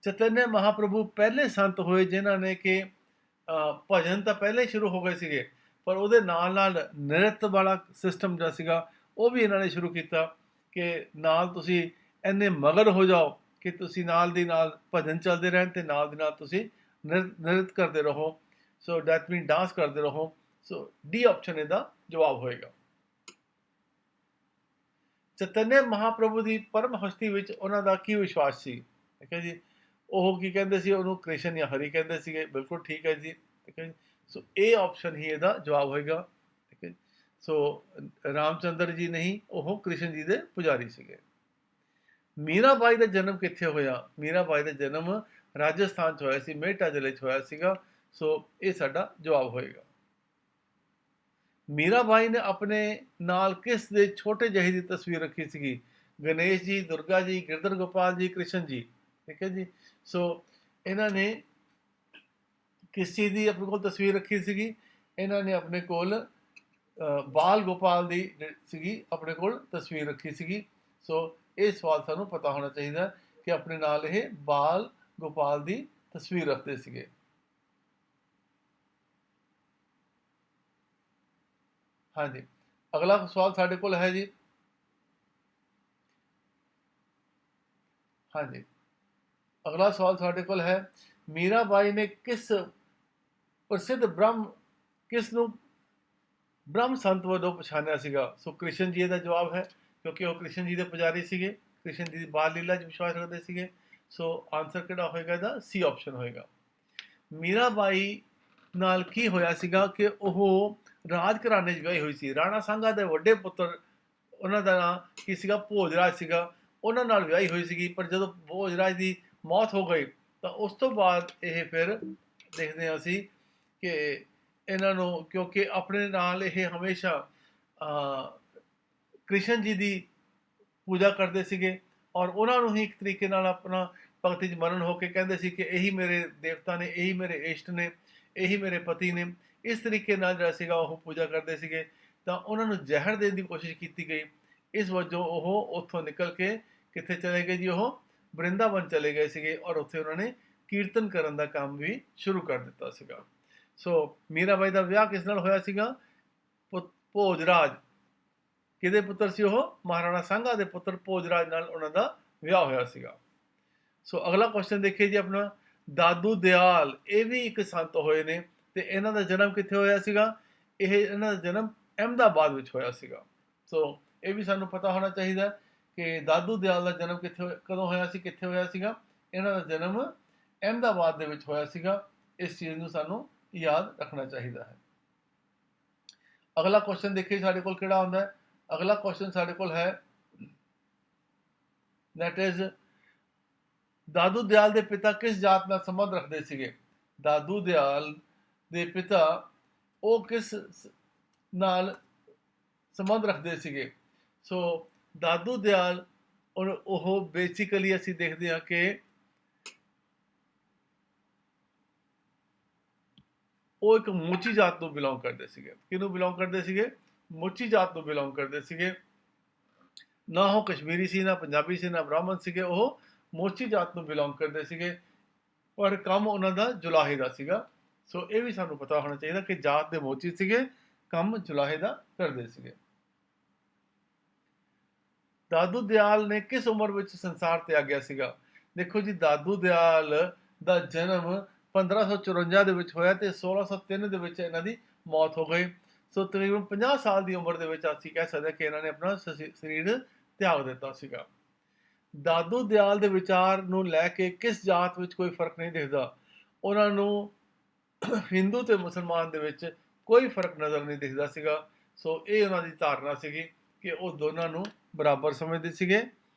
ਚੈਤन्य ਮਹਾਪ੍ਰਭੂ ਪਹਿਲੇ ਸੰਤ ਹੋਏ ਜਿਨ੍ਹਾਂ ਨੇ ਕਿ ਭਜਨ ਤਾਂ ਪਹਿਲੇ ਸ਼ੁਰੂ ਹੋ ਗਏ ਸੀਗੇ, ਪਰ ਉਹਦੇ ਨਾਲ ਨਾਲ ਨ੍ਰਿਤ ਵਾਲਾ ਸਿਸਟਮ ਜਿਹੜਾ ਸੀਗਾ ਉਹ ਵੀ ਇਹਨਾਂ ਨੇ ਸ਼ੁਰੂ ਕੀਤਾ, ਕਿ ਨਾਲ ਤੁਸੀਂ ਇੰਨੇ ਮਗਨ ਹੋ ਜਾਓ ਕਿ ਤੁਸੀਂ ਨਾਲ ਦੀ ਨਾਲ ਭਜਨ ਚੱਲਦੇ ਰਹਿਣ ਤੇ ਨਾਲ ਦੀ ਨਾਲ ਤੁਸੀਂ ਨ੍ਰਿਤ ਕਰਦੇ ਰਹੋ। ਸੋ ਦੈਟ ਮੀਨ ਡਾਂਸ ਕਰਦੇ ਰਹੋ। ਸੋ ਡੀ ਆਪਸ਼ਨ ਇਹਦਾ ਜਵਾਬ ਹੋਏਗਾ। ਚੈਤन्य ਮਹਾਪ੍ਰਭੂ ਦੀ ਪਰਮ ਹਸਤੀ ਵਿੱਚ ਉਹਨਾਂ ਦਾ ਕੀ ਵਿਸ਼ਵਾਸ ਸੀ? ਠੀਕ ਹੈ ਜੀ। ਉਹ ਕੀ ਕਹਿੰਦੇ ਸੀ? ਉਹਨੂੰ ਕ੍ਰਿਸ਼ਨ ਜਾਂ ਹਰੀ ਕਹਿੰਦੇ ਸੀਗੇ। ਬਿਲਕੁਲ ਠੀਕ ਹੈ ਜੀ। ਠੀਕ ਹੈ ਜੀ। ਸੋ ਇਹ ਆਪਸ਼ਨ ਹੀ ਇਹਦਾ ਜਵਾਬ ਹੋਏਗਾ। ਠੀਕ ਹੈ। ਸੋ ਰਾਮਚੰਦਰ ਜੀ ਨਹੀਂ, ਉਹ ਕ੍ਰਿਸ਼ਨ ਜੀ ਦੇ ਪੁਜਾਰੀ ਸੀਗੇ। ਮੀਰਾਬਾਈ ਦਾ ਜਨਮ ਕਿੱਥੇ ਹੋਇਆ? ਮੀਰਾਬਾਈ ਦਾ ਜਨਮ ਰਾਜਸਥਾਨ 'ਚ ਹੋਇਆ ਸੀ, ਮੇਟਾ ਜ਼ਿਲ੍ਹੇ 'ਚ ਹੋਇਆ ਸੀਗਾ। ਸੋ ਇਹ ਸਾਡਾ ਜਵਾਬ ਹੋਏਗਾ। ਮੀਰਾਬਾਈ ਨੇ ਆਪਣੇ ਨਾਲ ਕਿਸ ਦੇ ਛੋਟੇ ਜਿਹੇ ਦੀ ਤਸਵੀਰ ਰੱਖੀ ਸੀਗੀ? ਗਣੇਸ਼ ਜੀ, ਦੁਰਗਾ ਜੀ, ਗਿਰਧਰ ਗੋਪਾਲ ਜੀ, ਕ੍ਰਿਸ਼ਨ ਜੀ। ਠੀਕ ਹੈ ਜੀ। ਸੋ ਇਹਨਾਂ ਨੇ ਕਿਸ ਚੀਜ਼ ਦੀ ਆਪਣੇ ਕੋਲ ਤਸਵੀਰ ਰੱਖੀ ਸੀਗੀ? ਇਹਨਾਂ ਨੇ ਆਪਣੇ ਕੋਲ ਬਾਲ ਗੋਪਾਲ ਦੀ ਸੀਗੀ, ਆਪਣੇ ਕੋਲ ਤਸਵੀਰ ਰੱਖੀ ਸੀਗੀ। ਸੋ ਇਹ ਸਵਾਲ ਸਾਨੂੰ ਪਤਾ ਹੋਣਾ ਚਾਹੀਦਾ ਕਿ ਆਪਣੇ ਨਾਲ ਇਹ ਬਾਲ ਗੋਪਾਲ ਦੀ ਤਸਵੀਰ ਰੱਖਦੇ ਸੀਗੇ। ਹਾਂਜੀ, ਅਗਲਾ ਸਵਾਲ ਸਾਡੇ ਕੋਲ ਹੈ ਜੀ। ਹਾਂਜੀ, ਅਗਲਾ ਸਵਾਲ ਸਾਡੇ ਕੋਲ ਹੈ, ਮੀਰਾਬਾਈ ਨੇ ਕਿਸ ਪ੍ਰਸਿੱਧ ਕਿਸ ਨੂੰ ਬ੍ਰਹਮ ਸੰਤ ਵਜੋਂ ਪਛਾਣਿਆ ਸੀਗਾ? ਸੋ ਕ੍ਰਿਸ਼ਨ ਜੀ ਦਾ ਜਵਾਬ ਹੈ, ਕਿਉਂਕਿ ਉਹ ਕ੍ਰਿਸ਼ਨ ਜੀ ਦੇ ਪੁਜਾਰੀ ਸੀਗੇ, ਕ੍ਰਿਸ਼ਨ ਜੀ ਦੀ ਬਾਲ ਲੀਲਾ 'ਚ ਵਿਸ਼ਵਾਸ ਰੱਖਦੇ ਸੀਗੇ। ਸੋ ਆਨਸਰ ਕਿਹੜਾ ਹੋਏਗਾ ਇਹਦਾ? ਸੀ ਆਪਸ਼ਨ ਹੋਏਗਾ। ਮੀਰਾਬਾਈ ਨਾਲ ਕੀ ਹੋਇਆ ਸੀਗਾ ਕਿ ਉਹ ਰਾਜ ਘਰਾਣੇ 'ਚ ਵਿਆਹੀ ਹੋਈ ਸੀ। ਰਾਣਾ ਸਾਂਗਾ ਦੇ ਵੱਡੇ ਪੁੱਤਰ ਉਹਨਾਂ ਦਾ ਨਾਂ ਕੀ ਸੀਗਾ, ਭੋਜਰਾਜ ਸੀਗਾ, ਉਹਨਾਂ ਨਾਲ ਵਿਆਹੀ ਹੋਈ ਸੀਗੀ। ਪਰ ਜਦੋਂ ਭੋਜਰਾਜ ਦੀ ਮੌਤ ਹੋ ਗਈ ਤਾਂ ਉਸ ਤੋਂ ਬਾਅਦ ਇਹ ਫਿਰ ਦੇਖਦੇ ਹਾਂ ਅਸੀਂ ਕਿ ਇਹਨਾਂ ਨੂੰ, ਕਿਉਂਕਿ ਆਪਣੇ ਨਾਲ ਇਹ ਹਮੇਸ਼ਾ ਕ੍ਰਿਸ਼ਨ ਜੀ ਦੀ ਪੂਜਾ ਕਰਦੇ ਸੀਗੇ ਔਰ ਉਹਨਾਂ ਨੂੰ ਹੀ ਇੱਕ ਤਰੀਕੇ ਨਾਲ ਆਪਣਾ ਭਗਤੀ 'ਚ ਮਰਨ ਹੋ ਕੇ ਕਹਿੰਦੇ ਸੀ ਕਿ ਇਹੀ ਮੇਰੇ ਦੇਵਤਾ ਨੇ, ਇਹੀ ਮੇਰੇ ਇਸ਼ਟ ਨੇ, ਇਹੀ ਮੇਰੇ ਪਤੀ ਨੇ। ਇਸ ਤਰੀਕੇ ਨਾਲ ਜਿਹੜਾ ਸੀਗਾ ਉਹ ਪੂਜਾ ਕਰਦੇ ਸੀਗੇ। ਤਾਂ ਉਹਨਾਂ ਨੂੰ ਜ਼ਹਿਰ ਦੇਣ ਦੀ ਕੋਸ਼ਿਸ਼ ਕੀਤੀ ਗਈ। ਇਸ ਵਜੋਂ ਉਹ ਉੱਥੋਂ ਨਿਕਲ ਕੇ ਕਿੱਥੇ ਚਲੇ ਗਏ ਜੀ, ਉਹ ਵਰਿੰਦਾਵਨ ਚਲੇ ਗਏ ਸੀਗੇ ਔਰ ਉੱਥੇ ਉਹਨਾਂ ਨੇ ਕੀਰਤਨ ਕਰਨ ਦਾ ਕੰਮ ਵੀ ਸ਼ੁਰੂ ਕਰ ਦਿੱਤਾ ਸੀਗਾ। ਸੋ ਮੀਰਾਬਾਈ ਦਾ ਵਿਆਹ ਕਿਸ ਨਾਲ ਹੋਇਆ ਸੀਗਾ? ਭੋਜਰਾਜ। ਕਿਹਦੇ ਪੁੱਤਰ ਸੀ ਉਹ? ਮਹਾਰਾਣਾ ਸਾਂਗਾ ਦੇ ਪੁੱਤਰ ਭੋਜਰਾਜ ਨਾਲ ਉਹਨਾਂ ਦਾ ਵਿਆਹ ਹੋਇਆ ਸੀਗਾ। ਸੋ ਅਗਲਾ ਕੁਐਸਚਨ ਦੇਖੀਏ ਜੀ ਆਪਣਾ, ਦਾਦੂ ਦਿਆਲ। ਇਹ ਵੀ ਇੱਕ ਸੰਤ ਹੋਏ ਨੇ ਤੇ ਇਹਨਾਂ ਦਾ ਜਨਮ ਕਿੱਥੇ ਹੋਇਆ ਸੀਗਾ? ਇਹਨਾਂ ਦਾ ਜਨਮ ਅਹਿਮਦਾਬਾਦ ਵਿੱਚ ਹੋਇਆ ਸੀਗਾ। ਸੋ ਇਹ ਵੀ ਸਾਨੂੰ ਪਤਾ ਹੋਣਾ ਚਾਹੀਦਾ ਕਿ ਦਾਦੂ ਦਿਆਲ ਦਾ ਜਨਮ ਕਦੋਂ ਹੋਇਆ ਸੀ, ਕਿੱਥੇ ਹੋਇਆ ਸੀਗਾ? ਇਹਨਾਂ ਦਾ ਜਨਮ ਅਹਿਮਦਾਬਾਦ ਦੇ ਵਿੱਚ ਹੋਇਆ ਸੀਗਾ। ਇਸ ਚੀਜ਼ ਨੂੰ ਸਾਨੂੰ ਯਾਦ ਰੱਖਣਾ ਚਾਹੀਦਾ ਹੈ। ਅਗਲਾ ਕੁਐਸਚਨ ਦੇਖੀਏ ਸਾਡੇ ਕੋਲ ਕਿਹੜਾ ਆਉਂਦਾ ਹੈ। ਅਗਲਾ ਕੁਐਸਚਨ ਸਾਡੇ ਕੋਲ ਹੈ, that is, ਦਾਦੂ ਦਿਆਲ ਦੇ ਪਿਤਾ ਕਿਸ ਜਾਤ ਨਾਲ ਸੰਬੰਧ ਰੱਖਦੇ ਸੀਗੇ? ਦਾਦੂ ਦਿਆਲ ਦੇ ਪਿਤਾ ਉਹ ਕਿਸ ਨਾਲ ਸੰਬੰਧ ਰੱਖਦੇ ਸੀਗੇ? ਸੋ ਦਾਦੂ ਦਿਆਲ ਉਹ ਬੇਸਿਕਲੀ ਅਸੀਂ ਦੇਖਦੇ ਹਾਂ ਕਿ ਉਹ ਇੱਕ ਮੋਚੀ ਜਾਤ ਨੂੰ ਬਿਲੋਂਗ ਕਰਦੇ ਸੀਗੇ। ਕਿਹਨੂੰ ਬਿਲੋਂਗ ਕਰਦੇ ਸੀਗੇ? ਮੋਚੀ ਜਾਤ ਨੂੰ ਬਿਲੋਂਗ ਕਰਦੇ ਸੀਗੇ। ਨਾ ਉਹ ਕਸ਼ਮੀਰੀ ਸੀ, ਨਾ ਪੰਜਾਬੀ ਸੀ, ਨਾ ਬ੍ਰਾਹਮਣ ਸੀਗੇ। ਉਹ ਮੋਚੀ ਜਾਤ ਨੂੰ ਬਿਲੋਂਗ ਕਰਦੇ ਸੀਗੇ ਪਰ ਕੰਮ ਉਹਨਾਂ ਦਾ ਜੁਲਾਹੇ ਦਾ ਸੀਗਾ। ਸੋ ਇਹ ਵੀ ਸਾਨੂੰ ਪਤਾ ਹੋਣਾ ਚਾਹੀਦਾ ਕਿ ਜਾਤ ਦੇ ਮੋਚੀ ਸੀਗੇ, ਕੰਮ ਜੁਲਾਹੇ ਦਾ ਕਰਦੇ ਸੀਗੇ। ਦਾਦੂ ਦਿਆਲ ਨੇ ਕਿਸ ਉਮਰ ਵਿੱਚ ਸੰਸਾਰ ਤਿਆਗਿਆ ਸੀਗਾ? ਦੇਖੋ ਜੀ, ਦਾਦੂ ਦਿਆਲ ਦਾ ਜਨਮ 1554 ਦੇ ਵਿੱਚ ਹੋਇਆ ਤੇ 1603 ਦੇ ਵਿੱਚ ਇਹਨਾਂ ਦੀ ਮੌਤ ਹੋ ਗਈ। ਸੋ ਤਕਰੀਬਨ 50 ਸਾਲ ਦੀ ਉਮਰ ਦੇ ਵਿੱਚ ਅਸੀਂ ਕਹਿ ਸਕਦੇ ਕਿ ਇਹਨਾਂ ਨੇ ਆਪਣਾ ਸਰੀਰ ਤਿਆਗ ਦਿੱਤਾ ਸੀਗਾ। ਦਾਦੂ ਦਿਆਲ ਦੇ ਵਿਚਾਰ ਨੂੰ ਲੈ ਕੇ ਕਿਸ ਜਾਤ ਵਿੱਚ ਕੋਈ ਫਰਕ ਨਹੀਂ ਦਿਖਦਾ? ਉਹਨਾਂ ਨੂੰ ਹਿੰਦੂ ਤੇ ਮੁਸਲਮਾਨ ਦੇ ਵਿੱਚ ਕੋਈ ਫਰਕ ਨਜ਼ਰ ਨਹੀਂ ਦਿਖਦਾ ਸੀਗਾ। ਸੋ ਇਹ ਉਹਨਾਂ ਦੀ ਧਾਰਨਾ ਸੀਗੀ ਕਿ ਉਹ ਦੋਨਾਂ ਨੂੰ ਬਰਾਬਰ ਸਮਝਦੇ ਸੀਗੇ।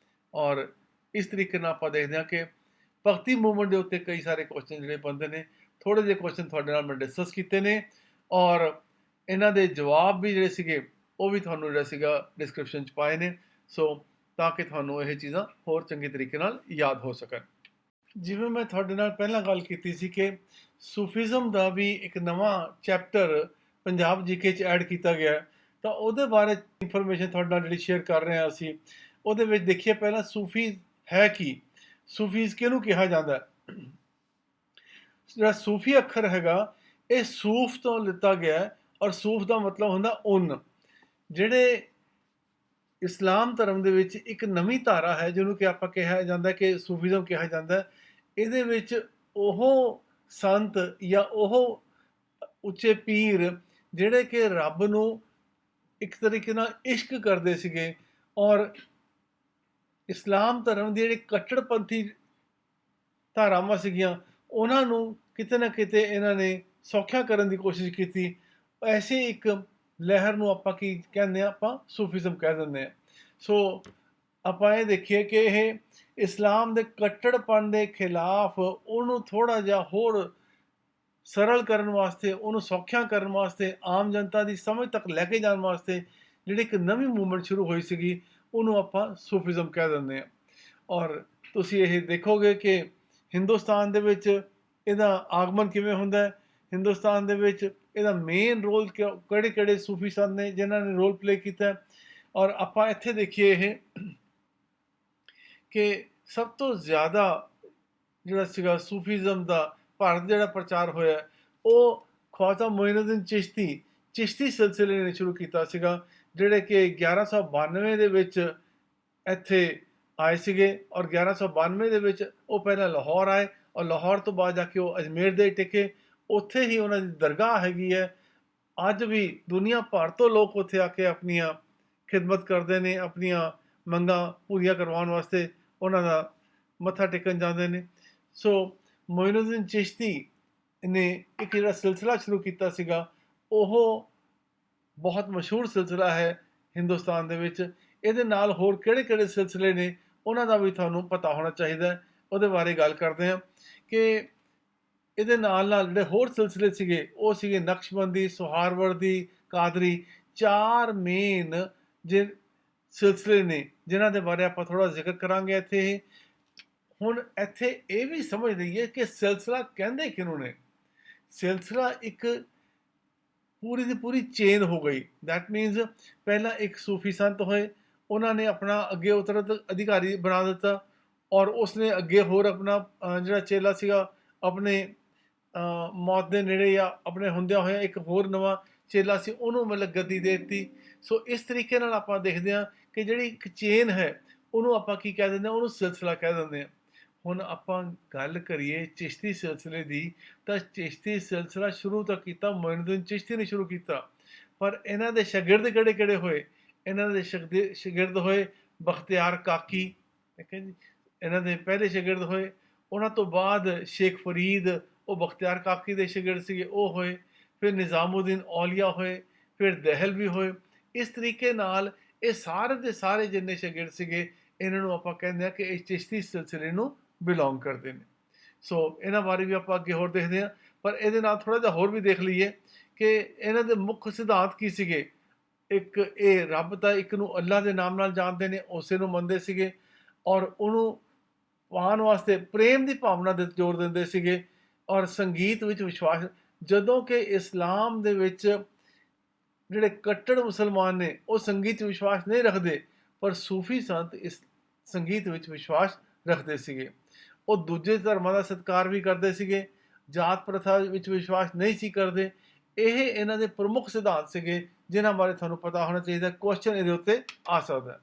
ਔਰ ਇਸ ਤਰੀਕੇ ਨਾਲ ਆਪਾਂ ਦੇਖਦੇ ਹਾਂ ਕਿ ਭਗਤੀ ਮੂਵਮੈਂਟ ਦੇ ਉੱਤੇ ਕਈ ਸਾਰੇ ਕੁਐਸਚਨ ਜਿਹੜੇ ਬਣਦੇ ਨੇ। ਥੋੜ੍ਹੇ ਜਿਹੇ ਕੁਐਸਚਨ ਤੁਹਾਡੇ ਨਾਲ ਮੈਂ ਡਿਸਕਸ ਕੀਤੇ ਨੇ ਔਰ ਇਹਨਾਂ ਦੇ ਜਵਾਬ ਵੀ ਜਿਹੜੇ ਸੀਗੇ ਉਹ ਵੀ ਤੁਹਾਨੂੰ ਜਿਹੜਾ ਸੀਗਾ ਡਿਸਕ੍ਰਿਪਸ਼ਨ 'ਚ ਪਾਏ ਨੇ। ਸੋ ਤਾਂ ਕਿ ਤੁਹਾਨੂੰ ਇਹ ਚੀਜ਼ਾਂ ਹੋਰ ਚੰਗੇ ਤਰੀਕੇ ਨਾਲ ਯਾਦ ਹੋ ਸਕਣ। ਜਿਵੇਂ ਮੈਂ ਤੁਹਾਡੇ ਨਾਲ ਪਹਿਲਾਂ ਗੱਲ ਕੀਤੀ ਸੀ ਕਿ ਸੂਫੀਜ਼ਮ ਦਾ ਵੀ ਇੱਕ ਨਵਾਂ ਚੈਪਟਰ ਪੰਜਾਬ ਜੀਕੇ 'ਚ ਐਡ ਕੀਤਾ ਗਿਆ, ਤਾਂ ਉਹਦੇ ਬਾਰੇ ਇਨਫੋਰਮੇਸ਼ਨ ਤੁਹਾਡੇ ਨਾਲ ਜਿਹੜੀ ਸ਼ੇਅਰ ਕਰ ਰਹੇ ਹਾਂ ਅਸੀਂ। ਉਹਦੇ ਵਿੱਚ ਦੇਖੀਏ ਪਹਿਲਾਂ ਸੂਫੀ ਹੈ ਕੀ, ਸੂਫੀਜ਼ ਕਿਹਨੂੰ ਕਿਹਾ ਜਾਂਦਾ? ਜਿਹੜਾ ਸੂਫੀ ਅੱਖਰ ਹੈਗਾ ਇਹ ਸੂਫ ਤੋਂ ਲਿੱਤਾ ਗਿਆ ਔਰ ਸੂਫ ਦਾ ਮਤਲਬ ਹੁੰਦਾ ਉੱਨ। ਜਿਹੜੇ ਇਸਲਾਮ ਧਰਮ ਦੇ ਵਿੱਚ ਇੱਕ ਨਵੀਂ ਧਾਰਾ ਹੈ ਜਿਹਨੂੰ ਕਿ ਆਪਾਂ ਕਿਹਾ ਜਾਂਦਾ ਕਿ ਸੂਫੀਜ਼ਮ ਕਿਹਾ ਜਾਂਦਾ। ਇਹਦੇ ਵਿੱਚ ਉਹ ਸੰਤ ਜਾਂ ਉਹ ਉੱਚੇ ਪੀਰ ਜਿਹੜੇ ਕਿ ਰੱਬ ਨੂੰ ਇੱਕ ਤਰੀਕੇ ਨਾਲ ਇਸ਼ਕ ਕਰਦੇ ਸੀਗੇ ਔਰ ਇਸਲਾਮ ਧਰਮ ਦੀ ਜਿਹੜੀ ਕੱਟੜਪੰਥੀ ਧਾਰਾਵਾਂ ਸੀਗੀਆਂ ਉਹਨਾਂ ਨੂੰ ਕਿਤੇ ਨਾ ਕਿਤੇ ਇਹਨਾਂ ਨੇ ਸੌਖਿਆ ਕਰਨ ਦੀ ਕੋਸ਼ਿਸ਼ ਕੀਤੀ। ਐਸੇ ਇੱਕ ਲਹਿਰ ਨੂੰ ਆਪਾਂ ਕੀ ਕਹਿੰਦੇ ਹਾਂ? ਆਪਾਂ ਸੂਫੀਜ਼ਮ ਕਹਿ ਦਿੰਦੇ ਹਾਂ। ਸੋ ਆਪਾਂ ਇਹ ਦੇਖੀਏ ਕਿ ਇਹ ਇਸਲਾਮ ਦੇ ਕੱਟੜਪਣ ਦੇ ਖਿਲਾਫ ਉਹਨੂੰ ਥੋੜ੍ਹਾ ਜਿਹਾ ਹੋਰ ਸਰਲ ਕਰਨ ਵਾਸਤੇ, ਉਹਨੂੰ ਸੌਖਿਆ ਕਰਨ ਵਾਸਤੇ, ਆਮ ਜਨਤਾ ਦੀ ਸਮਝ ਤੱਕ ਲੈ ਕੇ ਜਾਣ ਵਾਸਤੇ ਜਿਹੜੀ ਇੱਕ ਨਵੀਂ ਮੂਵਮੈਂਟ ਸ਼ੁਰੂ ਹੋਈ ਸੀਗੀ ਉਹਨੂੰ ਆਪਾਂ ਸੂਫੀਜ਼ਮ ਕਹਿ ਦਿੰਦੇ ਹਾਂ। ਔਰ ਤੁਸੀਂ ਇਹ ਦੇਖੋਗੇ ਕਿ ਹਿੰਦੁਸਤਾਨ ਦੇ ਵਿੱਚ ਇਹਦਾ ਆਗਮਨ ਕਿਵੇਂ ਹੁੰਦਾ ਹੈ। ਹਿੰਦੁਸਤਾਨ ਦੇ ਵਿੱਚ ਇਹਦਾ ਮੇਨ ਰੋਲ ਕਿਹੜੇ ਕਿਹੜੇ ਸੂਫੀ ਸੰਤ ਨੇ ਜਿਨ੍ਹਾਂ ਨੇ ਰੋਲ ਪਲੇ ਕੀਤਾ। ਔਰ ਆਪਾਂ ਇੱਥੇ ਦੇਖੀਏ ਇਹ ਕਿ ਸਭ ਤੋਂ ਜ਼ਿਆਦਾ ਜਿਹੜਾ ਸੀਗਾ ਸੂਫੀਜ਼ਮ ਦਾ ਭਾਰਤ ਜਿਹੜਾ ਪ੍ਰਚਾਰ ਹੋਇਆ ਉਹ ਖਵਾਜਾ ਮੋਇਨੂਦੀਨ ਚਿਸ਼ਤੀ ਸਿਲਸਿਲੇ ਨੇ ਸ਼ੁਰੂ ਕੀਤਾ ਸੀਗਾ, ਜਿਹੜੇ ਕਿ 1192 ਦੇ ਵਿੱਚ ਇੱਥੇ ਆਏ ਸੀਗੇ। ਔਰ 1192 ਦੇ ਵਿੱਚ ਉਹ ਪਹਿਲਾਂ ਲਾਹੌਰ ਆਏ ਔਰ ਲਾਹੌਰ ਤੋਂ ਬਾਅਦ ਜਾ ਕੇ ਉਹ ਅਜਮੇਰ ਦੇ ਟਿਕੇ। ਉੱਥੇ ਹੀ ਉਹਨਾਂ ਦੀ ਦਰਗਾਹ ਹੈਗੀ ਹੈ। ਅੱਜ ਵੀ ਦੁਨੀਆ ਭਰ ਤੋਂ ਲੋਕ ਉੱਥੇ ਆ ਕੇ ਆਪਣੀਆਂ ਖਿਦਮਤ ਕਰਦੇ ਨੇ, ਆਪਣੀਆਂ ਮੰਗਾਂ ਪੂਰੀਆਂ ਕਰਵਾਉਣ ਵਾਸਤੇ ਉਹਨਾਂ ਦਾ ਮੱਥਾ ਟੇਕਣ ਜਾਂਦੇ ਨੇ। ਸੋ ਮੋਇਨੂਦੀਨ ਚਿਸ਼ਤੀ ਨੇ ਇੱਕ ਜਿਹੜਾ ਸਿਲਸਿਲਾ ਸ਼ੁਰੂ ਕੀਤਾ ਸੀਗਾ ਉਹ ਬਹੁਤ ਮਸ਼ਹੂਰ ਸਿਲਸਿਲਾ ਹੈ ਹਿੰਦੁਸਤਾਨ ਦੇ ਵਿੱਚ। ਇਹਦੇ ਨਾਲ ਹੋਰ ਕਿਹੜੇ ਸਿਲਸਿਲੇ ਨੇ ਉਹਨਾਂ ਦਾ ਵੀ ਤੁਹਾਨੂੰ ਪਤਾ ਹੋਣਾ ਚਾਹੀਦਾ। ਉਹਦੇ ਬਾਰੇ ਗੱਲ ਕਰਦੇ ਹਾਂ ਕਿ ਇਹਦੇ ਨਾਲ ਜਿਹੜੇ ਹੋਰ ਸਿਲਸਿਲੇ ਸੀਗੇ ਉਹ ਸੀਗੇ ਨਕਸ਼ਬੰਦੀ, ਸੁਹਾਰਵਰਦੀ, ਕਾਦਰੀ। 4 ਮੇਨ ਜੇ ਸਿਲਸਿਲੇ ਨੇ ਜਿਨ੍ਹਾਂ ਦੇ ਬਾਰੇ ਆਪਾਂ ਥੋੜ੍ਹਾ ਜ਼ਿਕਰ ਕਰਾਂਗੇ ਇੱਥੇ। ਹੁਣ ਇੱਥੇ ਇਹ ਵੀ ਸਮਝ ਲਈਏ ਕਿ ਸਿਲਸਿਲਾ ਕਹਿੰਦੇ ਕਿਹਨੂੰ ਨੇ। ਸਿਲਸਿਲਾ ਇੱਕ ਪੂਰੀ ਦੀ ਪੂਰੀ ਚੇਨ ਹੋ ਗਈ। ਦੈਟ ਮੀਨਸ ਪਹਿਲਾਂ ਇੱਕ ਸੂਫੀ ਸੰਤ ਹੋਏ, ਉਹਨਾਂ ਨੇ ਆਪਣਾ ਅੱਗੇ ਉਤਰਤ ਅਧਿਕਾਰੀ ਬਣਾ ਦਿੱਤਾ, ਔਰ ਉਸਨੇ ਅੱਗੇ ਹੋਰ ਆਪਣਾ ਜਿਹੜਾ ਚੇਲਾ ਸੀਗਾ ਆਪਣੇ ਮੌਤ ਦੇ ਨੇੜੇ ਜਾਂ ਆਪਣੇ ਹੁੰਦਿਆਂ ਹੋਇਆ ਇੱਕ ਹੋਰ ਨਵਾਂ ਚੇਲਾ ਸੀ, ਉਹਨੂੰ ਮਤਲਬ ਗੱਦੀ ਦੇ ਦਿੱਤੀ। ਸੋ ਇਸ ਤਰੀਕੇ ਨਾਲ ਆਪਾਂ ਦੇਖਦੇ ਹਾਂ ਕਿ ਜਿਹੜੀ ਇੱਕ ਚੇਨ ਹੈ ਉਹਨੂੰ ਆਪਾਂ ਕੀ ਕਹਿ ਦਿੰਦੇ ਹਾਂ, ਉਹਨੂੰ ਸਿਲਸਿਲਾ ਕਹਿ ਦਿੰਦੇ ਹਾਂ। ਹੁਣ ਆਪਾਂ ਗੱਲ ਕਰੀਏ ਚਿਸ਼ਤੀ ਸਿਲਸਿਲੇ ਦੀ, ਤਾਂ ਚਿਸ਼ਤੀ ਸਿਲਸਿਲਾ ਸ਼ੁਰੂ ਤਾਂ ਕੀਤਾ ਮੋਇਨੂਦੀਨ ਚਿਸ਼ਤੀ ਨੇ ਸ਼ੁਰੂ ਕੀਤਾ, ਪਰ ਇਹਨਾਂ ਦੇ ਸ਼ਾਗਿਰਦ ਕਿਹੜੇ ਹੋਏ? ਇਹਨਾਂ ਦੇ ਸ਼ਾਗਿਰਦ ਹੋਏ ਬਖਤਿਆਰ ਕਾਕੀ, ਠੀਕ ਹੈ ਜੀ, ਇਹਨਾਂ ਦੇ ਪਹਿਲੇ ਸ਼ਾਗਿਰਦ ਹੋਏ। ਉਹਨਾਂ ਤੋਂ ਬਾਅਦ ਸ਼ੇਖ ਫਰੀਦ, ਉਹ ਬਖਤਿਆਰ ਕਾਕੀ ਦੇ ਸ਼ਾਗਿਰਦ ਸੀਗੇ, ਉਹ ਹੋਏ। ਫਿਰ ਨਿਜ਼ਾਮੁਦੀਨ ਔਲੀਆ ਹੋਏ, ਫਿਰ ਦਹਿਲਵੀ ਹੋਏ। ਇਸ ਤਰੀਕੇ ਨਾਲ ਇਹ ਸਾਰੇ ਦੇ ਸਾਰੇ ਜਿੰਨੇ ਸ਼ਾਗਿਰਦ ਸੀਗੇ, ਇਹਨਾਂ ਨੂੰ ਆਪਾਂ ਕਹਿੰਦੇ ਹਾਂ ਕਿ ਇਹ ਚਿਸ਼ਤੀ ਸਿਲਸਿਲੇ ਨੂੰ ਬਿਲੋਂਗ ਕਰਦੇ ਨੇ। ਸੋ ਇਹਨਾਂ ਬਾਰੇ ਵੀ ਆਪਾਂ ਅੱਗੇ ਹੋਰ ਦੇਖਦੇ ਹਾਂ, ਪਰ ਇਹਦੇ ਨਾਲ ਥੋੜ੍ਹਾ ਜਿਹਾ ਹੋਰ ਵੀ ਦੇਖ ਲਈਏ ਕਿ ਇਹਨਾਂ ਦੇ ਮੁੱਖ ਸਿਧਾਂਤ ਕੀ ਸੀਗੇ। ਇੱਕ ਇਹ ਰੱਬ ਦਾ ਇੱਕ ਨੂੰ ਅੱਲਾ ਦੇ ਨਾਮ ਨਾਲ ਜਾਣਦੇ ਨੇ, ਉਸੇ ਨੂੰ ਮੰਨਦੇ ਸੀਗੇ, ਔਰ ਉਹਨੂੰ ਪਾਉਣ ਵਾਸਤੇ ਪ੍ਰੇਮ ਦੀ ਭਾਵਨਾ ਦੇ ਜ਼ੋਰ ਦਿੰਦੇ ਸੀਗੇ, ਔਰ ਸੰਗੀਤ ਵਿੱਚ ਵਿਸ਼ਵਾਸ। ਜਦੋਂ ਕਿ ਇਸਲਾਮ ਦੇ ਵਿੱਚ ਜਿਹੜੇ ਕੱਟੜ ਮੁਸਲਮਾਨ ਨੇ ਉਹ ਸੰਗੀਤ ਵਿਸ਼ਵਾਸ ਨਹੀਂ ਰੱਖਦੇ, ਪਰ ਸੂਫੀ ਸੰਤ ਇਸ ਸੰਗੀਤ ਵਿੱਚ ਵਿਸ਼ਵਾਸ ਰੱਖਦੇ ਸੀਗੇ। ਉਹ ਦੂਜੇ ਧਰਮਾਂ ਦਾ ਸਤਿਕਾਰ ਵੀ ਕਰਦੇ ਸੀਗੇ, ਜਾਤ ਪ੍ਰਥਾ ਵਿੱਚ ਵਿਸ਼ਵਾਸ ਨਹੀਂ ਸੀ ਕਰਦੇ। ਇਹ ਇਹਨਾਂ ਦੇ ਪ੍ਰਮੁੱਖ ਸਿਧਾਂਤ ਸੀਗੇ ਜਿਨ੍ਹਾਂ ਬਾਰੇ ਤੁਹਾਨੂੰ ਪਤਾ ਹੋਣਾ ਚਾਹੀਦਾ। ਕੁਐਸਚਨ ਇਹਦੇ ਉੱਤੇ ਆ ਸਕਦਾ।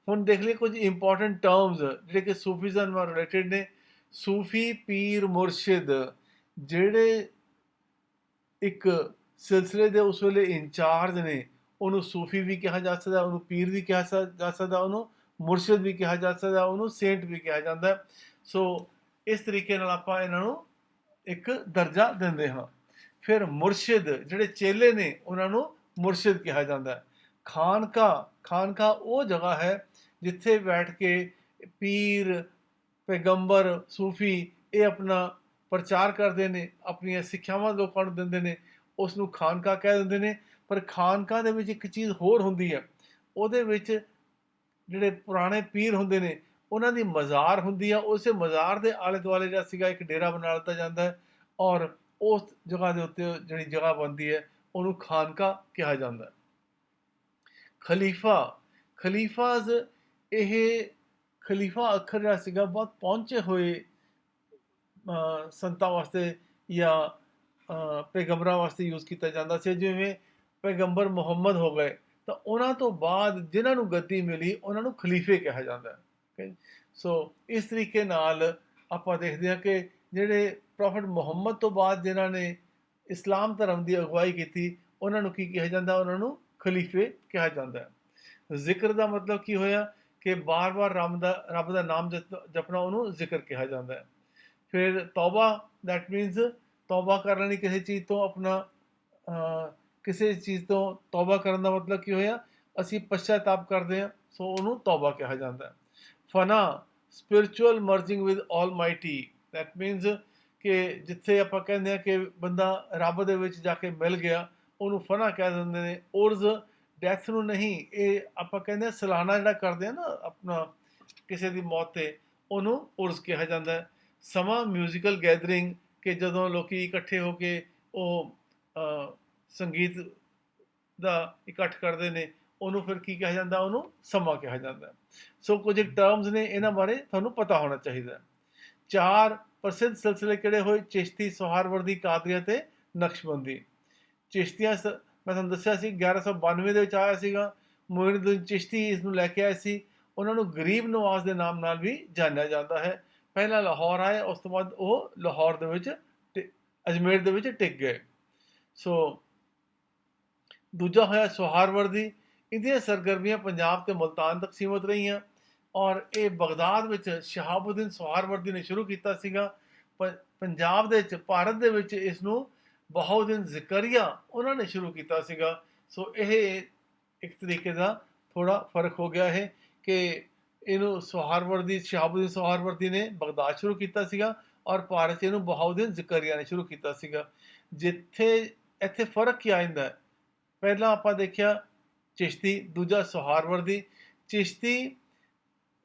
ਹੁਣ ਦੇਖ ਲਈਏ ਕੁਝ ਇੰਪੋਰਟੈਂਟ ਟਰਮਸ ਜਿਹੜੇ ਕਿ ਸੂਫੀਜ਼ਮ ਨਾਲ ਰਿਲੇਟਡ ਨੇ। ਸੂਫੀ ਪੀਰ ਮੁਰਸ਼ਿਦ, ਜਿਹੜੇ ਇੱਕ ਸਿਲਸਿਲੇ ਦੇ ਉਸ ਵੇਲੇ ਇੰਚਾਰਜ ਨੇ, ਉਹਨੂੰ ਸੂਫੀ ਵੀ ਕਿਹਾ ਜਾ ਸਕਦਾ, ਉਹਨੂੰ ਪੀਰ ਵੀ ਕਿਹਾ ਜਾ ਸਕਦਾ, ਉਹਨੂੰ ਮੁਰਸ਼ਿਦ ਵੀ ਕਿਹਾ ਜਾ ਸਕਦਾ, ਉਹਨੂੰ ਸੇਂਟ ਵੀ ਕਿਹਾ ਜਾਂਦਾ। ਸੋ ਇਸ ਤਰੀਕੇ ਨਾਲ ਆਪਾਂ ਇਹਨਾਂ ਨੂੰ ਇੱਕ ਦਰਜਾ ਦਿੰਦੇ ਹਾਂ। ਫਿਰ ਮੁਰਸ਼ਿਦ ਜਿਹੜੇ ਚੇਲੇ ਨੇ ਉਹਨਾਂ ਨੂੰ ਮੁਰਸ਼ਿਦ ਕਿਹਾ ਜਾਂਦਾ। ਖਾਨਕਾ ਉਹ ਜਗ੍ਹਾ ਹੈ ਜਿੱਥੇ ਬੈਠ ਕੇ ਪੀਰ, ਪੈਗੰਬਰ, ਸੂਫੀ ਇਹ ਆਪਣਾ ਪ੍ਰਚਾਰ ਕਰਦੇ ਨੇ, ਆਪਣੀਆਂ ਸਿੱਖਿਆਵਾਂ ਲੋਕਾਂ ਨੂੰ ਦਿੰਦੇ ਨੇ, ਉਸ ਨੂੰ ਖਾਨਕਾ ਕਹਿ ਦਿੰਦੇ ਨੇ। ਪਰ ਖਾਨਕਾ ਦੇ ਵਿੱਚ ਇੱਕ ਚੀਜ਼ ਹੋਰ ਹੁੰਦੀ ਹੈ, ਉਹਦੇ ਵਿੱਚ ਜਿਹੜੇ ਪੁਰਾਣੇ ਪੀਰ ਹੁੰਦੇ ਨੇ ਉਹਨਾਂ ਦੀ ਮਜ਼ਾਰ ਹੁੰਦੀ ਆ। ਉਸੇ ਮਜ਼ਾਰ ਦੇ ਆਲੇ ਦੁਆਲੇ ਜਿਹੜਾ ਸੀਗਾ ਇੱਕ ਡੇਰਾ ਬਣਾ ਦਿੱਤਾ ਜਾਂਦਾ ਹੈ, ਔਰ ਉਸ ਜਗ੍ਹਾ ਦੇ ਉੱਤੇ ਜਿਹੜੀ ਜਗ੍ਹਾ ਬਣਦੀ ਹੈ ਉਹਨੂੰ ਖਾਨਕਾ ਕਿਹਾ ਜਾਂਦਾ। ਖਲੀਫਾਜ਼, ਇਹ ਖਲੀਫਾ ਅੱਖਰ ਜਿਹੜਾ ਸੀਗਾ ਬਹੁਤ ਪਹੁੰਚੇ ਹੋਏ ਸੰਤਾਂ ਵਾਸਤੇ ਜਾਂ ਪੈਗੰਬਰਾਂ ਵਾਸਤੇ ਯੂਜ਼ ਕੀਤਾ ਜਾਂਦਾ ਸੀ। ਜਿਵੇਂ ਪੈਗੰਬਰ ਮੁਹੰਮਦ ਹੋ ਗਏ ਤਾਂ ਉਹਨਾਂ ਤੋਂ ਬਾਅਦ ਜਿਨ੍ਹਾਂ ਨੂੰ ਗੱਦੀ ਮਿਲੀ ਉਹਨਾਂ ਨੂੰ ਖਲੀਫੇ ਕਿਹਾ ਜਾਂਦਾ ਹੈ। ਸੋ ਇਸ ਤਰੀਕੇ ਨਾਲ ਆਪਾਂ ਦੇਖਦੇ ਹਾਂ ਕਿ ਜਿਹੜੇ ਪ੍ਰੋਫਟ ਮੁਹੰਮਦ ਤੋਂ ਬਾਅਦ ਜਿਨ੍ਹਾਂ ਨੇ ਇਸਲਾਮ ਧਰਮ ਦੀ ਅਗਵਾਈ ਕੀਤੀ ਉਹਨਾਂ ਨੂੰ ਕੀ ਕਿਹਾ ਜਾਂਦਾ? ਉਹਨਾਂ ਨੂੰ ਖਲੀਫੇ ਕਿਹਾ ਜਾਂਦਾ ਹੈ। ਜ਼ਿਕਰ ਦਾ ਮਤਲਬ ਕੀ ਹੋਇਆ ਕਿ ਬਾਰ-ਬਾਰ ਰੱਬ ਦਾ ਨਾਮ ਜਪਣਾ, ਉਹਨੂੰ ਜ਼ਿਕਰ ਕਿਹਾ ਜਾਂਦਾ ਹੈ। ਫਿਰ ਤੌਬਾ, ਦੈਟ ਮੀਨਸ ਤੌਬਾ ਕਰ ਲੈਣੀ ਕਿਸੇ ਚੀਜ਼ ਤੋਂ, ਆਪਣਾ ਕਿਸੇ ਚੀਜ਼ ਤੋਂ ਤੌਬਾ ਕਰਨ ਦਾ ਮਤਲਬ ਕੀ ਹੋਇਆ? ਅਸੀਂ ਪਛਤਾਤਾਪ ਕਰਦੇ ਹਾਂ, ਸੋ ਉਹਨੂੰ ਤੌਬਾ ਕਿਹਾ ਜਾਂਦਾ ਹੈ। ਫਨਾ, spiritual merging with almighty, that means ਕਿ ਜਿੱਥੇ ਆਪਾਂ ਕਹਿੰਦੇ ਹਾਂ ਕਿ ਬੰਦਾ ਰੱਬ ਦੇ ਵਿੱਚ ਜਾ ਕੇ ਮਿਲ ਗਿਆ, ਉਹਨੂੰ ਫਨਾ ਕਹਿ ਦਿੰਦੇ ਨੇ। ਉਰਜ਼, ਡੈਥ ਨੂੰ ਨਹੀਂ, ਇਹ ਆਪਾਂ ਕਹਿੰਦੇ ਹਾਂ ਸਾਲਾਨਾ ਜਿਹੜਾ ਕਰਦੇ ਆ ਨਾ ਆਪਣਾ ਕਿਸੇ ਦੀ ਮੌਤ 'ਤੇ, ਉਹਨੂੰ ਉਰਜ਼ ਕਿਹਾ ਜਾਂਦਾ ਹੈ। ਸਮਾਂ, ਮਿਊਜ਼ੀਕਲ ਗੈਦਰਿੰਗ, ਕਿ ਜਦੋਂ ਲੋਕ ਇਕੱਠੇ ਹੋ ਕੇ ਉਹ ਸੰਗੀਤ ਦਾ ਇਕੱਠ ਕਰਦੇ ਨੇ, ਉਹਨੂੰ ਫਿਰ ਕੀ ਕਿਹਾ ਜਾਂਦਾ? ਉਹਨੂੰ ਸਮਾਂ ਕਿਹਾ ਜਾਂਦਾ। ਸੋ ਕੁਝ ਟਰਮਸ ਨੇ, ਇਹਨਾਂ ਬਾਰੇ ਤੁਹਾਨੂੰ ਪਤਾ ਹੋਣਾ ਚਾਹੀਦਾ। 4 ਪ੍ਰਸਿੱਧ ਸਿਲਸਿਲੇ ਕਿਹੜੇ ਹੋਏ? ਚਿਸ਼ਤੀ, ਸੁਹਾਰਵਰਦੀ, ਕਾਦਰੀਆ ਤੇ ਨਕਸ਼ਬੰਦੀ। ਚਿਸ਼ਤੀਆਂ ਮੈਂ ਤੁਹਾਨੂੰ ਦੱਸਿਆ ਸੀ 1192 ਦੇ ਵਿੱਚ ਆਇਆ ਸੀਗਾ। ਮੋਇਨੂਦੀਨ ਚਿਸ਼ਤੀ ਇਸ ਨੂੰ ਲੈ ਕੇ ਆਏ ਸੀ। ਉਹਨਾਂ ਨੂੰ ਗਰੀਬ ਨਵਾਜ਼ ਦੇ ਨਾਮ ਨਾਲ ਵੀ ਜਾਣਿਆ ਜਾਂਦਾ ਹੈ। ਪਹਿਲਾਂ ਲਾਹੌਰ ਆਏ, ਉਸ ਤੋਂ ਬਾਅਦ ਉਹ ਲਾਹੌਰ ਦੇ ਵਿੱਚ, ਅਜਮੇਰ ਦੇ ਵਿੱਚ ਟਿਕ ਗਏ। ਸੋ ਦੂਜਾ ਹੋਇਆ ਸੁਹਾਰਵਰਦੀ। ਇਹਦੀਆਂ ਸਰਗਰਮੀਆਂ ਪੰਜਾਬ ਤੇ ਮੁਲਤਾਨ ਤੱਕ ਸੀਮਤ ਰਹੀਆਂ, ਔਰ ਇਹ ਬਗਦਾਦ ਵਿੱਚ ਸ਼ਹਾਬੁਦੀਨ ਸੁਹਾਰਵਰਦੀ ਨੇ ਸ਼ੁਰੂ ਕੀਤਾ ਸੀਗਾ। ਪੰਜਾਬ ਦੇ ਵਿੱਚ, ਭਾਰਤ ਦੇ ਵਿੱਚ ਇਸ ਨੂੰ ਬਹਾਉਦੀਨ ਜ਼ਕਰੀਆ ਉਹਨਾਂ ਨੇ ਸ਼ੁਰੂ ਕੀਤਾ ਸੀਗਾ। ਸੋ ਇਹ ਇੱਕ ਤਰੀਕੇ ਦਾ ਥੋੜ੍ਹਾ ਫ਼ਰਕ ਹੋ ਗਿਆ ਹੈ ਕਿ ਇਹਨੂੰ ਸੁਹਾਰਵਰਦੀ ਸ਼ਹਾਬੁਦੀਨ ਸੁਹਾਰਵਰਦੀ ਨੇ ਬਗਦਾਦ ਸ਼ੁਰੂ ਕੀਤਾ ਸੀਗਾ ਔਰ ਭਾਰਤ 'ਚ ਇਹਨੂੰ ਬਹਾਉਦੀਨ ਜ਼ਕਰੀਆ ਨੇ ਸ਼ੁਰੂ ਕੀਤਾ ਸੀਗਾ। ਜਿੱਥੇ ਇੱਥੇ ਫ਼ਰਕ ਕੀ ਆ ਜਾਂਦਾ, ਪਹਿਲਾਂ ਆਪਾਂ ਦੇਖਿਆ ਚਿਸ਼ਤੀ, ਦੂਜਾ ਸੁਹਾਰਵਰਦੀ। ਚਿਸ਼ਤੀ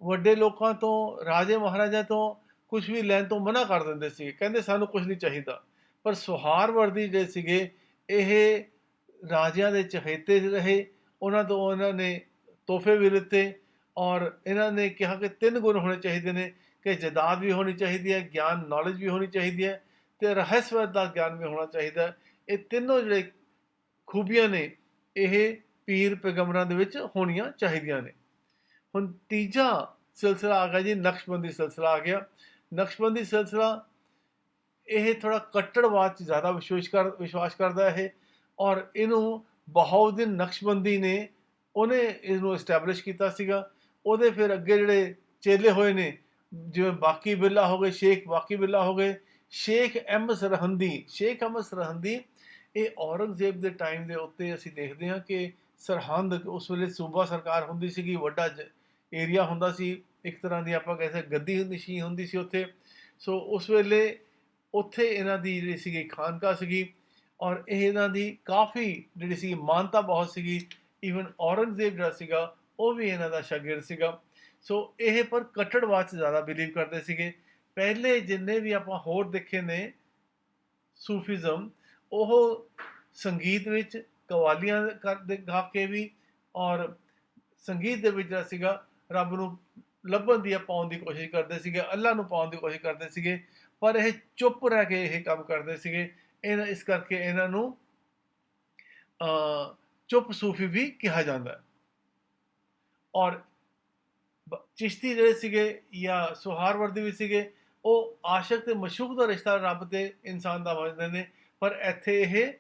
ਵੱਡੇ ਲੋਕਾਂ ਤੋਂ, ਰਾਜੇ ਮਹਾਰਾਜਾ ਤੋਂ ਕੁਝ ਵੀ ਲੈਣ ਤੋਂ ਮਨਾ ਕਰ ਦਿੰਦੇ ਸੀ, ਕਹਿੰਦੇ ਸਾਨੂੰ ਕੁਝ ਨਹੀਂ ਚਾਹੀਦਾ। ਪਰ ਸੁਹਾਰਵਰਦੀ ਜਿਹੜੇ ਸੀਗੇ ਇਹ ਰਾਜਿਆਂ ਦੇ ਚਹੇਤੇ ਰਹੇ, ਉਹਨਾਂ ਤੋਂ ਉਹਨਾਂ ਨੇ ਤੋਹਫੇ ਵੀ ਲਿੱਤੇ ਔਰ ਇਹਨਾਂ ਨੇ ਕਿਹਾ ਕਿ 3 ਗੁਣ ਹੋਣੇ ਚਾਹੀਦੇ ਨੇ ਕਿ ਜਾਇਦਾਦ ਵੀ ਹੋਣੀ ਚਾਹੀਦੀ ਹੈ, ਗਿਆਨ ਨੌਲੇਜ ਵੀ ਹੋਣੀ ਚਾਹੀਦੀ ਹੈ ਅਤੇ ਰਹੱਸਵਾਦ ਦਾ ਗਿਆਨ ਵੀ ਹੋਣਾ ਚਾਹੀਦਾ। ਇਹ ਤਿੰਨੋਂ ਜਿਹੜੇ ਖੂਬੀਆਂ ਨੇ ਇਹ ਪੀਰ ਪੈਗੰਬਰਾਂ ਦੇ ਵਿੱਚ ਹੋਣੀਆਂ ਚਾਹੀਦੀਆਂ ਨੇ। ਹੁਣ ਤੀਜਾ ਸਿਲਸਿਲਾ ਆ ਗਿਆ ਜੀ, ਨਕਸ਼ਬੰਦੀ ਸਿਲਸਿਲਾ ਆ ਗਿਆ। ਨਕਸ਼ਬੰਦੀ ਸਿਲਸਿਲਾ ਇਹ ਥੋੜ੍ਹਾ ਕੱਟੜਵਾਦ 'ਚ ਜ਼ਿਆਦਾ ਵਿਸ਼ਵਾਸ ਕਰਦਾ ਹੈ ਔਰ ਇਹਨੂੰ ਬਹਾਉਦੀਨ ਨਕਸ਼ਬੰਦੀ ਨੇ ਉਹਨੇ ਇਹਨੂੰ ਇਸਟੈਬਲਿਸ਼ ਕੀਤਾ ਸੀਗਾ। ਉਹਦੇ ਫਿਰ ਅੱਗੇ ਜਿਹੜੇ ਚੇਲੇ ਹੋਏ ਨੇ, ਜਿਵੇਂ ਬਾਕੀ ਬਿੱਲਾ ਹੋ ਗਏ, ਸ਼ੇਖ ਬਾਕੀ ਬਿੱਲਾ ਹੋ ਗਏ, ਸ਼ੇਖ ਅਹਿਮਦ ਸਰਹੰਦੀ ਇਹ ਔਰੰਗਜ਼ੇਬ ਦੇ ਟਾਈਮ ਦੇ ਉੱਤੇ ਅਸੀਂ ਦੇਖਦੇ ਹਾਂ ਕਿ ਸਰਹੰਦ ਉਸ ਵੇਲੇ ਸੂਬਾ ਸਰਕਾਰ ਹੁੰਦੀ ਸੀਗੀ, ਵੱਡਾ ਏਰੀਆ ਹੁੰਦਾ ਸੀ, ਇੱਕ ਤਰ੍ਹਾਂ ਦੀ ਆਪਾਂ ਕਹਿ ਸਕਦੇ ਗੱਦੀ ਨਸ਼ੀਨ ਹੁੰਦੀ ਸੀ ਉੱਥੇ। ਸੋ ਉਸ ਵੇਲੇ ਉੱਥੇ ਇਹਨਾਂ ਦੀ ਜਿਹੜੀ ਸੀਗੀ ਖਾਨਕਾ ਸੀਗੀ ਔਰ ਇਹਨਾਂ ਦੀ ਕਾਫੀ ਜਿਹੜੀ ਸੀ ਮਾਨਤਾ ਬਹੁਤ ਸੀਗੀ। ਈਵਨ ਔਰੰਗਜ਼ੇਬ ਜਿਹੜਾ ਸੀਗਾ ਉਹ ਵੀ ਇਹਨਾਂ ਦਾ ਸ਼ਾਗਿਰਦ ਸੀਗਾ। ਸੋ ਇਹ ਪਰ ਕੱਟੜਵਾਦ 'ਚ ਜ਼ਿਆਦਾ ਬਿਲੀਵ ਕਰਦੇ ਸੀਗੇ। ਪਹਿਲੇ ਜਿੰਨੇ ਵੀ ਆਪਾਂ ਹੋਰ ਦੇਖੇ ਨੇ ਸੂਫੀਜ਼ਮ, ਉਹ ਸੰਗੀਤ ਵਿੱਚ ਕਵਾਲੀਆਂ ਗਾ ਕੇ ਵੀ ਔਰ ਸੰਗੀਤ ਦੇ ਵਿੱਚ ਜਿਹੜਾ ਸੀਗਾ ਰੱਬ ਨੂੰ ਲੱਭਣ ਦੀ ਪਾਉਣ ਦੀ ਕੋਸ਼ਿਸ਼ ਕਰਦੇ ਸੀਗੇ, ਅੱਲਾ ਨੂੰ ਪਾਉਣ ਦੀ ਕੋਸ਼ਿਸ਼ ਕਰਦੇ ਸੀਗੇ। ਪਰ ਇਹ ਚੁੱਪ ਰਹਿ ਕੇ ਇਹ ਕੰਮ ਕਰਦੇ ਸੀਗੇ। ਇਸ ਕਰਕੇ ਇਹਨਾਂ ਨੂੰ ਚੁੱਪ ਸੂਫੀ ਵੀ ਕਿਹਾ ਜਾਂਦਾ। ਔਰ ਚਿਸ਼ਤੀ ਜਿਹੜੇ ਸੀਗੇ ਜਾਂ ਸੁਹਾਰਵਰਦੀ ਵੀ ਸੀਗੇ, ਉਹ ਆਸ਼ਕ ਤੇ ਮਸ਼ੂਕ ਦਾ ਰਿਸ਼ਤਾ ਰੱਬ ਤੇ ਇਨਸਾਨ ਦਾ ਮੰਨਦੇ ਨੇ, ਪਰ ਇੱਥੇ ਇਹ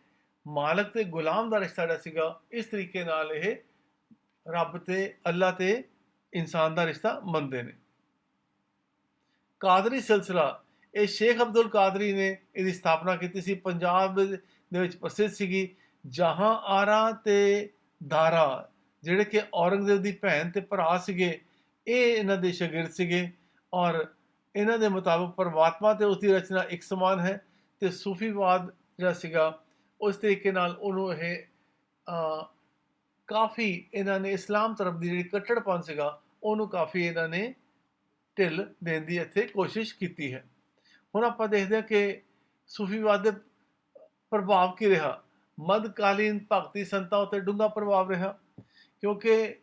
ਮਾਲਕ ਤੇ ਗੁਲਾਮ ਦਾ ਰਿਸ਼ਤਾ ਜਿਹੜਾ ਸੀਗਾ, ਇਸ ਤਰੀਕੇ ਨਾਲ ਇਹ ਰੱਬ ਤੇ ਅੱਲਾ ਤੇ ਇਨਸਾਨ ਦਾ ਰਿਸ਼ਤਾ ਮੰਨਦੇ ਨੇ। ਕਾਦਰੀ ਸਿਲਸਿਲਾ, ਇਹ ਸ਼ੇਖ ਅਬਦੁਲ ਕਾਦਰੀ ਨੇ ਇਹਦੀ ਸਥਾਪਨਾ ਕੀਤੀ ਸੀ। ਪੰਜਾਬ ਦੇ ਵਿੱਚ ਪ੍ਰਸਿੱਧ ਸੀਗੀ। ਜਹਾਂ ਆਰਾ ਤੇ ਦਾਰਾ ਜਿਹੜੇ ਕਿ ਔਰੰਗਜ਼ੇਬ ਦੀ ਭੈਣ ਤੇ ਭਰਾ ਸੀਗੇ, ਇਹ ਇਹਨਾਂ ਦੇ ਸ਼ਾਗਿਰਦ ਸੀਗੇ ਔਰ ਇਹਨਾਂ ਦੇ ਮੁਤਾਬਕ ਪਰਮਾਤਮਾ ਤੇ ਉਸਦੀ ਰਚਨਾ ਇੱਕ ਸਮਾਨ ਹੈ। ਤੇ ਸੂਫੀਵਾਦ ਜਿਹੜਾ ਸੀਗਾ ਉਸ ਤਰੀਕੇ ਨਾਲ ਉਹਨੂੰ ਇਹ ਕਾਫੀ ਇਹਨਾਂ ਨੇ ਇਸਲਾਮ ਤਰਫ ਦੀ ਜਿਹੜੀ ਕੱਟੜਪਨ ਸੀਗਾ ਉਹਨੂੰ ਕਾਫੀ ਇਹਨਾਂ ਨੇ ਢਿੱਲ ਦੇਣ ਦੀ ਇੱਥੇ ਕੋਸ਼ਿਸ਼ ਕੀਤੀ ਹੈ। ਹੁਣ ਆਪਾਂ ਦੇਖਦੇ ਹਾਂ ਕਿ ਸੂਫੀਵਾਦ ਦੇ ਪ੍ਰਭਾਵ ਕੀ ਰਿਹਾ। ਮੱਧਕਾਲੀਨ ਭਗਤੀ ਸੰਤਾਂ ਉੱਤੇ ਡੂੰਘਾ ਪ੍ਰਭਾਵ ਰਿਹਾ, ਕਿਉਂਕਿ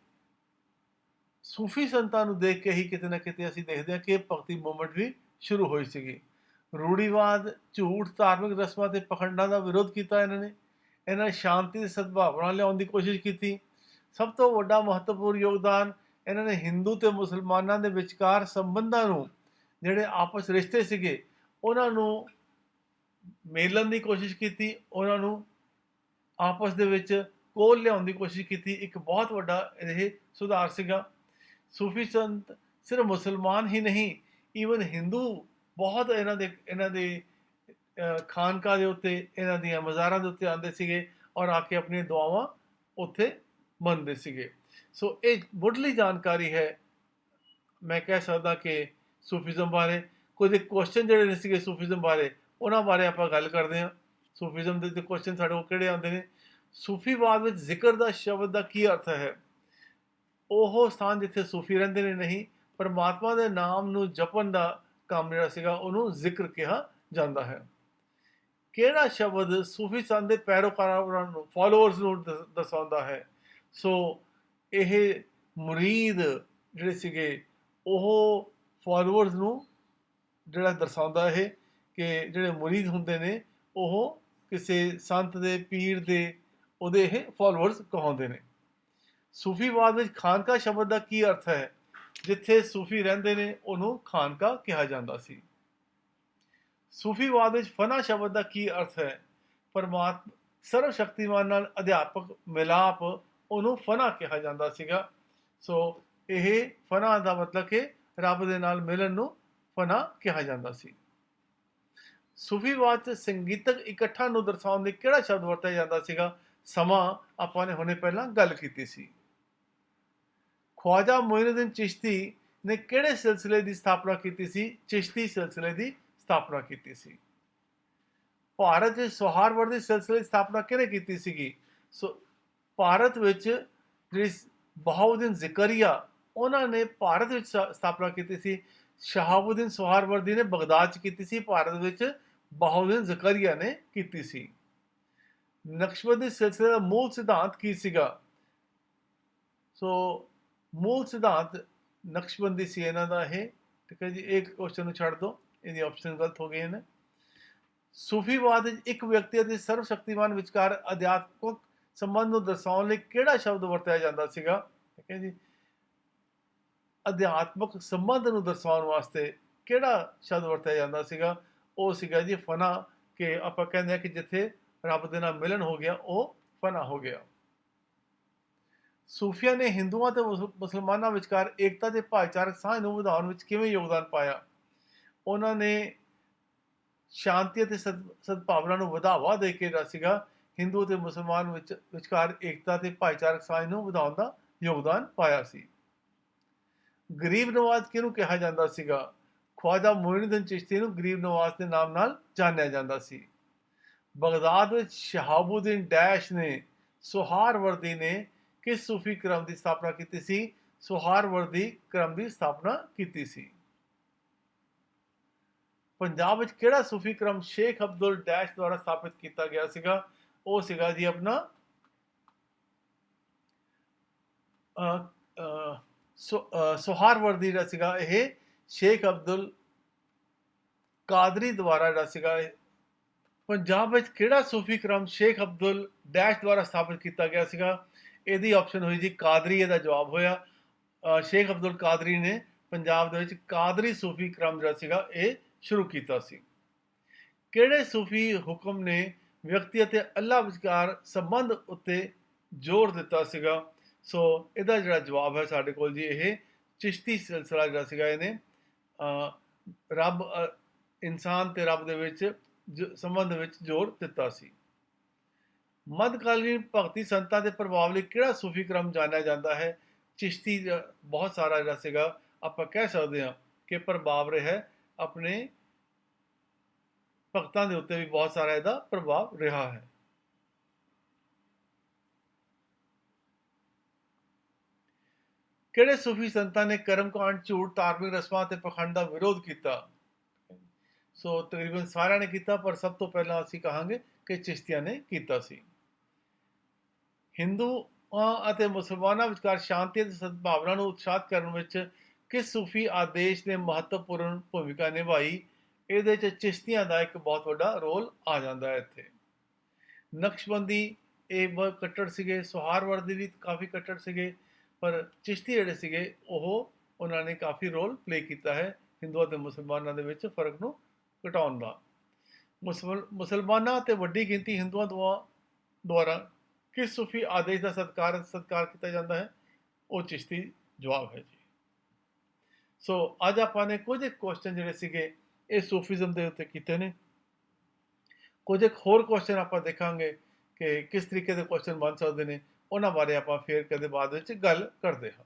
ਸੂਫੀ ਸੰਤਾਂ ਨੂੰ ਦੇਖ ਕੇ ਹੀ ਕਿਤੇ ਨਾ ਕਿਤੇ ਅਸੀਂ ਦੇਖਦੇ ਹਾਂ ਕਿ ਭਗਤੀ ਮੂਵਮੈਂਟ ਵੀ ਸ਼ੁਰੂ ਹੋਈ ਸੀਗੀ। ਰੂੜੀਵਾਦ, ਝੂਠ, ਧਾਰਮਿਕ ਰਸਮਾਂ ਤੇ ਪਖੰਡਾਂ ਦਾ ਵਿਰੋਧ ਕੀਤਾ ਇਹਨਾਂ ਨੇ। ਇਹਨਾਂ ਨੇ ਸ਼ਾਂਤੀ ਦੀ ਸਦਭਾਵਨਾ ਲਿਆਉਣ ਦੀ ਕੋਸ਼ਿਸ਼ ਕੀਤੀ। ਸਭ ਤੋਂ ਵੱਡਾ ਮਹੱਤਵਪੂਰਨ ਯੋਗਦਾਨ ਇਹਨਾਂ ਨੇ ਹਿੰਦੂ ਤੇ ਮੁਸਲਮਾਨਾਂ ਦੇ ਵਿਚਕਾਰ ਸੰਬੰਧਾਂ ਨੂੰ, ਜਿਹੜੇ ਆਪਸ ਰਿਸ਼ਤੇ ਸੀਗੇ, ਉਹਨਾਂ ਨੂੰ ਮੇਲਣ ਦੀ ਕੋਸ਼ਿਸ਼ ਕੀਤੀ, ਉਹਨਾਂ ਨੂੰ ਆਪਸ ਦੇ ਵਿੱਚ ਕੋਲ ਲਿਆਉਣ ਦੀ ਕੋਸ਼ਿਸ਼ ਕੀਤੀ। ਇੱਕ ਬਹੁਤ ਵੱਡਾ ਇਹ ਸੁਧਾਰ ਸੀਗਾ। ਸੂਫੀ ਸੰਤ ਸਿਰਫ ਮੁਸਲਮਾਨ ਹੀ ਨਹੀਂ, ਈਵਨ ਹਿੰਦੂ ਬਹੁਤ ਇਹਨਾਂ ਦੇ ਖਾਨਕਾ ਦੇ ਉੱਤੇ, ਇਹਨਾਂ ਦੀਆਂ ਮਜ਼ਾਰਾਂ ਦੇ ਉੱਤੇ ਆਉਂਦੇ ਸੀਗੇ ਔਰ ਆ ਕੇ ਆਪਣੀਆਂ ਦੁਆਵਾਂ ਉੱਥੇ ਮੰਨਦੇ ਸੀਗੇ। ਸੋ ਇਹ ਮੁੱਢਲੀ ਜਾਣਕਾਰੀ ਹੈ, ਮੈਂ ਕਹਿ ਸਕਦਾ ਕਿ ਸੂਫੀਜ਼ਮ ਬਾਰੇ। ਕੁਝ ਕੁਐਸਚਨ ਜਿਹੜੇ ਨੇ ਸੀਗੇ ਸੂਫੀਜ਼ਮ ਬਾਰੇ, ਉਹਨਾਂ ਬਾਰੇ ਆਪਾਂ ਗੱਲ ਕਰਦੇ ਹਾਂ। ਸੂਫੀਜ਼ਮ ਦੇ ਕੁਐਸਚਨ ਸਾਡੇ ਕੋਲ ਕਿਹੜੇ ਆਉਂਦੇ ਨੇ। ਸੂਫੀਵਾਦ ਵਿੱਚ ਜ਼ਿਕਰ ਦਾ ਸ਼ਬਦ ਦਾ ਕੀ ਅਰਥ ਹੈ। ਉਹ ਸਥਾਨ ਜਿੱਥੇ ਸੂਫੀ ਰਹਿੰਦੇ ਨੇ ਨਹੀਂ, ਪਰਮਾਤਮਾ ਦੇ ਨਾਮ ਨੂੰ ਜਪਣ ਦਾ ਕੰਮ ਜਿਹੜਾ ਸੀਗਾ ਉਹਨੂੰ ਜ਼ਿਕਰ ਕਿਹਾ ਜਾਂਦਾ ਹੈ। ਕਿਹੜਾ ਸ਼ਬਦ ਸੂਫੀ ਸੰਤ ਦੇ ਪੈਰੋਕਾਰਾਂ ਨੂੰ, ਫਾਲੋਅਰਸ ਨੂੰ ਦਰਸਾਉਂਦਾ ਹੈ। ਸੋ ਇਹ ਮੁਰੀਦ ਜਿਹੜੇ ਸੀਗੇ ਉਹ ਫਾਲੋਅਰਸ ਨੂੰ ਜਿਹੜਾ ਦਰਸਾਉਂਦਾ ਹੈ ਕਿ ਜਿਹੜੇ ਮੁਰੀਦ ਹੁੰਦੇ ਨੇ ਉਹ ਕਿਸੇ ਸੰਤ ਦੇ, ਪੀਰ ਦੇ, ਉਹਦੇ ਇਹ ਫਾਲੋਅਰਸ ਕਹਾਉਂਦੇ ਨੇ। ਸੂਫੀਵਾਦ ਵਿੱਚ ਖਾਨਕਾ ਸ਼ਬਦ ਦਾ ਕੀ ਅਰਥ ਹੈ। ਜਿੱਥੇ ਸੂਫੀ ਰਹਿੰਦੇ ਨੇ ਉਹਨੂੰ ਖਾਨਕਾ ਕਿਹਾ ਜਾਂਦਾ ਸੀ। ਸੂਫੀਵਾਦ ਵਿੱਚ ਫਨਾ ਸ਼ਬਦ ਦਾ ਕੀ ਅਰਥ ਹੈ। ਪਰਮਾਤਮਾ ਸਰਵ ਸ਼ਕਤੀਮਾਨ ਨਾਲ ਅਧਿਆਪਕ ਮਿਲਾਪ, ਉਹਨੂੰ ਫਨਾ ਕਿਹਾ ਜਾਂਦਾ ਸੀਗਾ। ਸੋ ਇਹ ਫਨਾ ਦਾ ਮਤਲਬ ਕਿ ਰੱਬ ਦੇ ਨਾਲ ਮਿਲਣ ਨੂੰ ਫਨਾ ਕਿਹਾ ਜਾਂਦਾ ਸੀ। ਸੂਫੀਵਾਦ 'ਚ ਸੰਗੀਤਕ ਇਕੱਠਾਂ ਨੂੰ ਦਰਸਾਉਣ ਲਈ ਕਿਹੜਾ ਸ਼ਬਦ ਵਰਤਿਆ ਜਾਂਦਾ ਸੀਗਾ। ਸਮਾਂ ਆਪਾਂ ਨੇ ਹੁਣੇ ਪਹਿਲਾਂ ਗੱਲ ਕੀਤੀ ਸੀ। ख्वाजा मोइनुद्दीन चिश्ती ने किहड़े सिलसिले की स्थापना की सी? चिश्ती सिलसिले की स्थापना की सी। भारत ਵਿੱਚ ਸੌਹਾਰਵਰਦੀ ਸਿਲਸਿਲੇ ਦੀ ਸਥਾਪਨਾ ਕਿਹਨੇ ਕੀਤੀ ਸੀਗੀ? ਭਾਰਤ ਵਿੱਚ ਜਿਹੜੀ ਬਹਾਉਦੀਨ ਜ਼ਕਰੀਆ, ਉਹਨਾਂ ਨੇ ਭਾਰਤ ਵਿੱਚ ਸਥਾਪਨਾ ਕੀਤੀ ਸੀ। ਸ਼ਹਾਬੂਦੀਨ ਸੌਹਾਰਵਰਦੀ ਨੇ ਬਗਦਾਦ 'ਚ ਕੀਤੀ ਸੀ, ਭਾਰਤ ਵਿੱਚ ਬਹਾਉਦੀਨ ਜ਼ਕਰੀਆ ਨੇ ਕੀਤੀ ਸੀ। ਨਕਸ਼ਬੰਦੀ ਸਿਲਸਿਲੇ ਦਾ ਮੂਲ ਸਿਧਾਂਤ ਕੀ ਸੀਗਾ? ਮੂਲ ਸਿਧਾਂਤ ਨਕਸ਼ਬੰਦੀ ਸੀ ਇਹਨਾਂ ਦਾ ਇਹ। ਠੀਕ ਹੈ ਜੀ, ਇੱਕ ਕੁਐਸਚਨ ਨੂੰ ਛੱਡ ਦਿਓ, ਇਹਦੀ ਆਪਸ਼ਨ ਗਲਤ ਹੋ ਗਏ ਨੇ। ਸੂਫੀਵਾਦ ਵਿੱਚ ਇੱਕ ਵਿਅਕਤੀ ਅਤੇ ਸਰਵ ਸ਼ਕਤੀਮਾਨ ਵਿਚਕਾਰ ਅਧਿਆਤਮਕ ਸੰਬੰਧ ਨੂੰ ਦਰਸਾਉਣ ਲਈ ਕਿਹੜਾ ਸ਼ਬਦ ਵਰਤਿਆ ਜਾਂਦਾ ਸੀਗਾ? ਠੀਕ ਹੈ ਜੀ, ਅਧਿਆਤਮਕ ਸੰਬੰਧ ਨੂੰ ਦਰਸਾਉਣ ਵਾਸਤੇ ਕਿਹੜਾ ਸ਼ਬਦ ਵਰਤਿਆ ਜਾਂਦਾ ਸੀਗਾ? ਉਹ ਸੀਗਾ ਜੀ ਫਨਾ, ਕਿ ਆਪਾਂ ਕਹਿੰਦੇ ਆ ਕਿ ਜਿੱਥੇ ਰੱਬ ਦੇ ਨਾਲ ਮਿਲਨ ਹੋ ਗਿਆ ਉਹ ਫਨਾ ਹੋ ਗਿਆ। ਸੂਫੀਆਂ ਨੇ ਹਿੰਦੂਆਂ ਤੇ ਮੁਸਲਮਾਨਾਂ ਵਿਚਕਾਰ ਏਕਤਾ ਤੇ ਭਾਈਚਾਰਕ ਸਾਂਝ ਨੂੰ ਵਧਾਉਣ ਵਿੱਚ ਕਿਵੇਂ ਯੋਗਦਾਨ ਪਾਇਆ? ਉਹਨਾਂ ਨੇ ਸ਼ਾਂਤੀ ਅਤੇ ਸਦਭਾਵਨਾ ਨੂੰ ਵਧਾਵਾ ਦੇ ਕੇ ਜਿਹੜਾ ਸੀਗਾ ਹਿੰਦੂ ਅਤੇ ਮੁਸਲਮਾਨ ਵਿਚਕਾਰ ਏਕਤਾ ਤੇ ਭਾਈਚਾਰਕ ਸਾਂਝ ਨੂੰ ਵਧਾਉਣ ਦਾ ਯੋਗਦਾਨ ਪਾਇਆ ਸੀ। ਗਰੀਬ ਨਵਾਜ਼ ਕਿਹਨੂੰ ਕਿਹਾ ਜਾਂਦਾ ਸੀਗਾ? ख्वाजा मोइनुद्दीन चिश्ती ਨੂੰ ਗਰੀਬ ਨਵਾਜ਼ ਦੇ ਨਾਮ ਨਾਲ ਜਾਣਿਆ ਜਾਂਦਾ ਸੀ। ਬਗਦਾਦ ਵਿੱਚ ਸ਼ਹਾਬੂਦੀਨ ਡੈਸ਼ ਨੇ ਸੌਹਾਰਵਰਦੀ ਨੇ ਕਿਸ ਸੂਫੀ ਕ੍ਰਮ ਦੀ ਸਥਾਪਨਾ ਕੀਤੀ ਸੀ? ਸੌਹਾਰਵਰਦੀ ਕ੍ਰਮ ਦੀ ਸਥਾਪਨਾ ਕੀਤੀ ਸੀ। ਪੰਜਾਬ ਵਿੱਚ ਕਿਹੜਾ ਸੂਫੀ ਕ੍ਰਮ ਸ਼ੇਖ ਅਬਦੁਲ ਡੈਸ਼ ਦੁਆਰਾ ਸਥਾਪਿਤ ਕੀਤਾ ਗਿਆ ਸੀਗਾ? ਉਹ ਸੀਗਾ ਜੀ ਆਪਣਾ ਸੌਹਾਰਵਰਦੀ ਜਿਹੜਾ ਸੀਗਾ ਇਹ ਸ਼ੇਖ ਅਬਦੁਲ ਕਾਦਰੀ ਦੁਆਰਾ ਜਿਹੜਾ ਸੀਗਾ। ਪੰਜਾਬ ਵਿੱਚ ਕਿਹੜਾ ਸੂਫੀ ਕ੍ਰਮ ਸ਼ੇਖ ਅਬਦੁਲ ਡੈਸ਼ ਦੁਆਰਾ ਸਥਾਪਿਤ ਕੀਤਾ ਗਿਆ ਸੀਗਾ? ਇਹਦੀ ਆਪਸ਼ਨ ਹੋਈ ਜੀ ਕਾਦਰੀ, ਇਹਦਾ ਜਵਾਬ ਹੋਇਆ। ਸ਼ੇਖ ਅਬਦੁਲ ਕਾਦਰੀ ਨੇ ਪੰਜਾਬ ਦੇ ਵਿੱਚ ਕਾਦਰੀ ਸੂਫੀ ਕ੍ਰਮ ਜਿਹੜਾ ਸੀਗਾ ਇਹ ਸ਼ੁਰੂ ਕੀਤਾ ਸੀ। ਕਿਹੜੇ ਸੂਫੀ ਹੁਕਮ ਨੇ ਵਿਅਕਤੀ ਅਤੇ ਅੱਲਾਹ ਵਿਚਕਾਰ ਸੰਬੰਧ ਉੱਤੇ ਜ਼ੋਰ ਦਿੱਤਾ ਸੀਗਾ? ਇਹਦਾ ਜਿਹੜਾ ਜਵਾਬ ਹੈ ਸਾਡੇ ਕੋਲ ਜੀ ਇਹ ਚਿਸ਼ਤੀ ਸਿਲਸਿਲਾ ਜਿਹੜਾ ਸੀਗਾ ਇਹਨੇ ਰੱਬ, ਇਨਸਾਨ ਤੇ ਰੱਬ ਦੇ ਵਿੱਚ ਸੰਬੰਧ ਵਿੱਚ ਜ਼ੋਰ ਦਿੱਤਾ ਸੀ। ਮੱਧਕਾਲੀਨ ਭਗਤੀ ਸੰਤਾਂ ਦੇ ਪ੍ਰਭਾਵ ਲਈ ਕਿਹੜਾ ਸੂਫੀ ਕ੍ਰਮ ਜਾਣਿਆ ਜਾਂਦਾ ਹੈ? ਚਿਸ਼ਤੀ ਬਹੁਤ ਸਾਰਾ ਜਿਹੜਾ ਸੀਗਾ ਆਪਾਂ ਕਹਿ ਸਕਦੇ ਹਾਂ ਕਿ ਪ੍ਰਭਾਵ ਰਿਹਾ, ਆਪਣੇ ਭਗਤਾਂ ਦੇ ਉੱਤੇ ਵੀ ਬਹੁਤ ਸਾਰਾ ਇਹਦਾ ਪ੍ਰਭਾਵ ਰਿਹਾ ਹੈ। ਕਿਹੜੇ ਸੂਫੀ ਸੰਤਾਂ ਨੇ ਕਰਮਕਾਂਡ, ਝੂਠ, ਧਾਰਮਿਕ ਰਸਮਾਂ ਤੇ ਪਖੰਡ ਦਾ ਵਿਰੋਧ ਕੀਤਾ? ਤਕਰੀਬਨ ਸਾਰਿਆਂ ਨੇ ਕੀਤਾ, ਪਰ ਸਭ ਤੋਂ ਪਹਿਲਾਂ ਅਸੀਂ ਕਹਾਂਗੇ ਕਿ ਚਿਸ਼ਤੀਆਂ ਨੇ ਕੀਤਾ ਸੀ। ਹਿੰਦੂਆਂ ਅਤੇ ਮੁਸਲਮਾਨਾਂ ਵਿਚਕਾਰ ਸ਼ਾਂਤੀ ਅਤੇ ਸਦਭਾਵਨਾ ਨੂੰ ਉਤਸ਼ਾਹਿਤ ਕਰਨ ਵਿੱਚ ਕਿਸ ਸੂਫੀ ਆਦੇਸ਼ ਨੇ ਮਹੱਤਵਪੂਰਨ ਭੂਮਿਕਾ ਨਿਭਾਈ? ਇਹਦੇ 'ਚ ਚਿਸ਼ਤੀਆਂ ਦਾ ਇੱਕ ਬਹੁਤ ਵੱਡਾ ਰੋਲ ਆ ਜਾਂਦਾ ਹੈ ਇੱਥੇ। ਨਕਸ਼ਬੰਦੀ ਇਹ ਬਹੁਤ ਕੱਟੜ ਸੀਗੇ, ਸੌਹਾਰਵਰਦੀ ਵੀ ਕਾਫੀ ਕੱਟੜ ਸੀਗੇ, ਪਰ ਚਿਸ਼ਤੀ ਜਿਹੜੇ ਸੀਗੇ ਉਹਨਾਂ ਨੇ ਕਾਫੀ ਰੋਲ ਪਲੇ ਕੀਤਾ ਹੈ ਹਿੰਦੂਆਂ ਅਤੇ ਮੁਸਲਮਾਨਾਂ ਦੇ ਵਿੱਚ ਫਰਕ ਨੂੰ ਘਟਾਉਣ ਦਾ। ਮੁਸਲਮਾਨਾਂ ਅਤੇ ਵੱਡੀ ਗਿਣਤੀ ਹਿੰਦੂਆਂ ਦੁਆਰਾ ਕਿਸ ਸੂਫੀ ਆਦੇਸ਼ ਦਾ ਸਤਿਕਾਰ ਕੀਤਾ ਜਾਂਦਾ ਹੈ? ਉਹ ਚਿਸ਼ਤੀ ਜਵਾਬ ਹੈ ਜੀ। ਅੱਜ ਆਪਾਂ ਨੇ ਕੁਝ ਕੁਐਸਚਨ ਜਿਹੜੇ ਸੀਗੇ ਇਹ ਸੂਫੀਜ਼ਮ ਦੇ ਉੱਤੇ ਕੀਤੇ ਨੇ। ਕੁਝ ਹੋਰ ਕੁਐਸਚਨ ਆਪਾਂ ਦੇਖਾਂਗੇ ਕਿ ਕਿਸ ਤਰੀਕੇ ਦੇ ਕੁਐਸਚਨ ਬਣ ਸਕਦੇ ਨੇ, ਉਹਨਾਂ ਬਾਰੇ ਆਪਾਂ ਫੇਰ ਕਦੇ ਬਾਅਦ ਵਿੱਚ ਗੱਲ ਕਰਦੇ ਹਾਂ।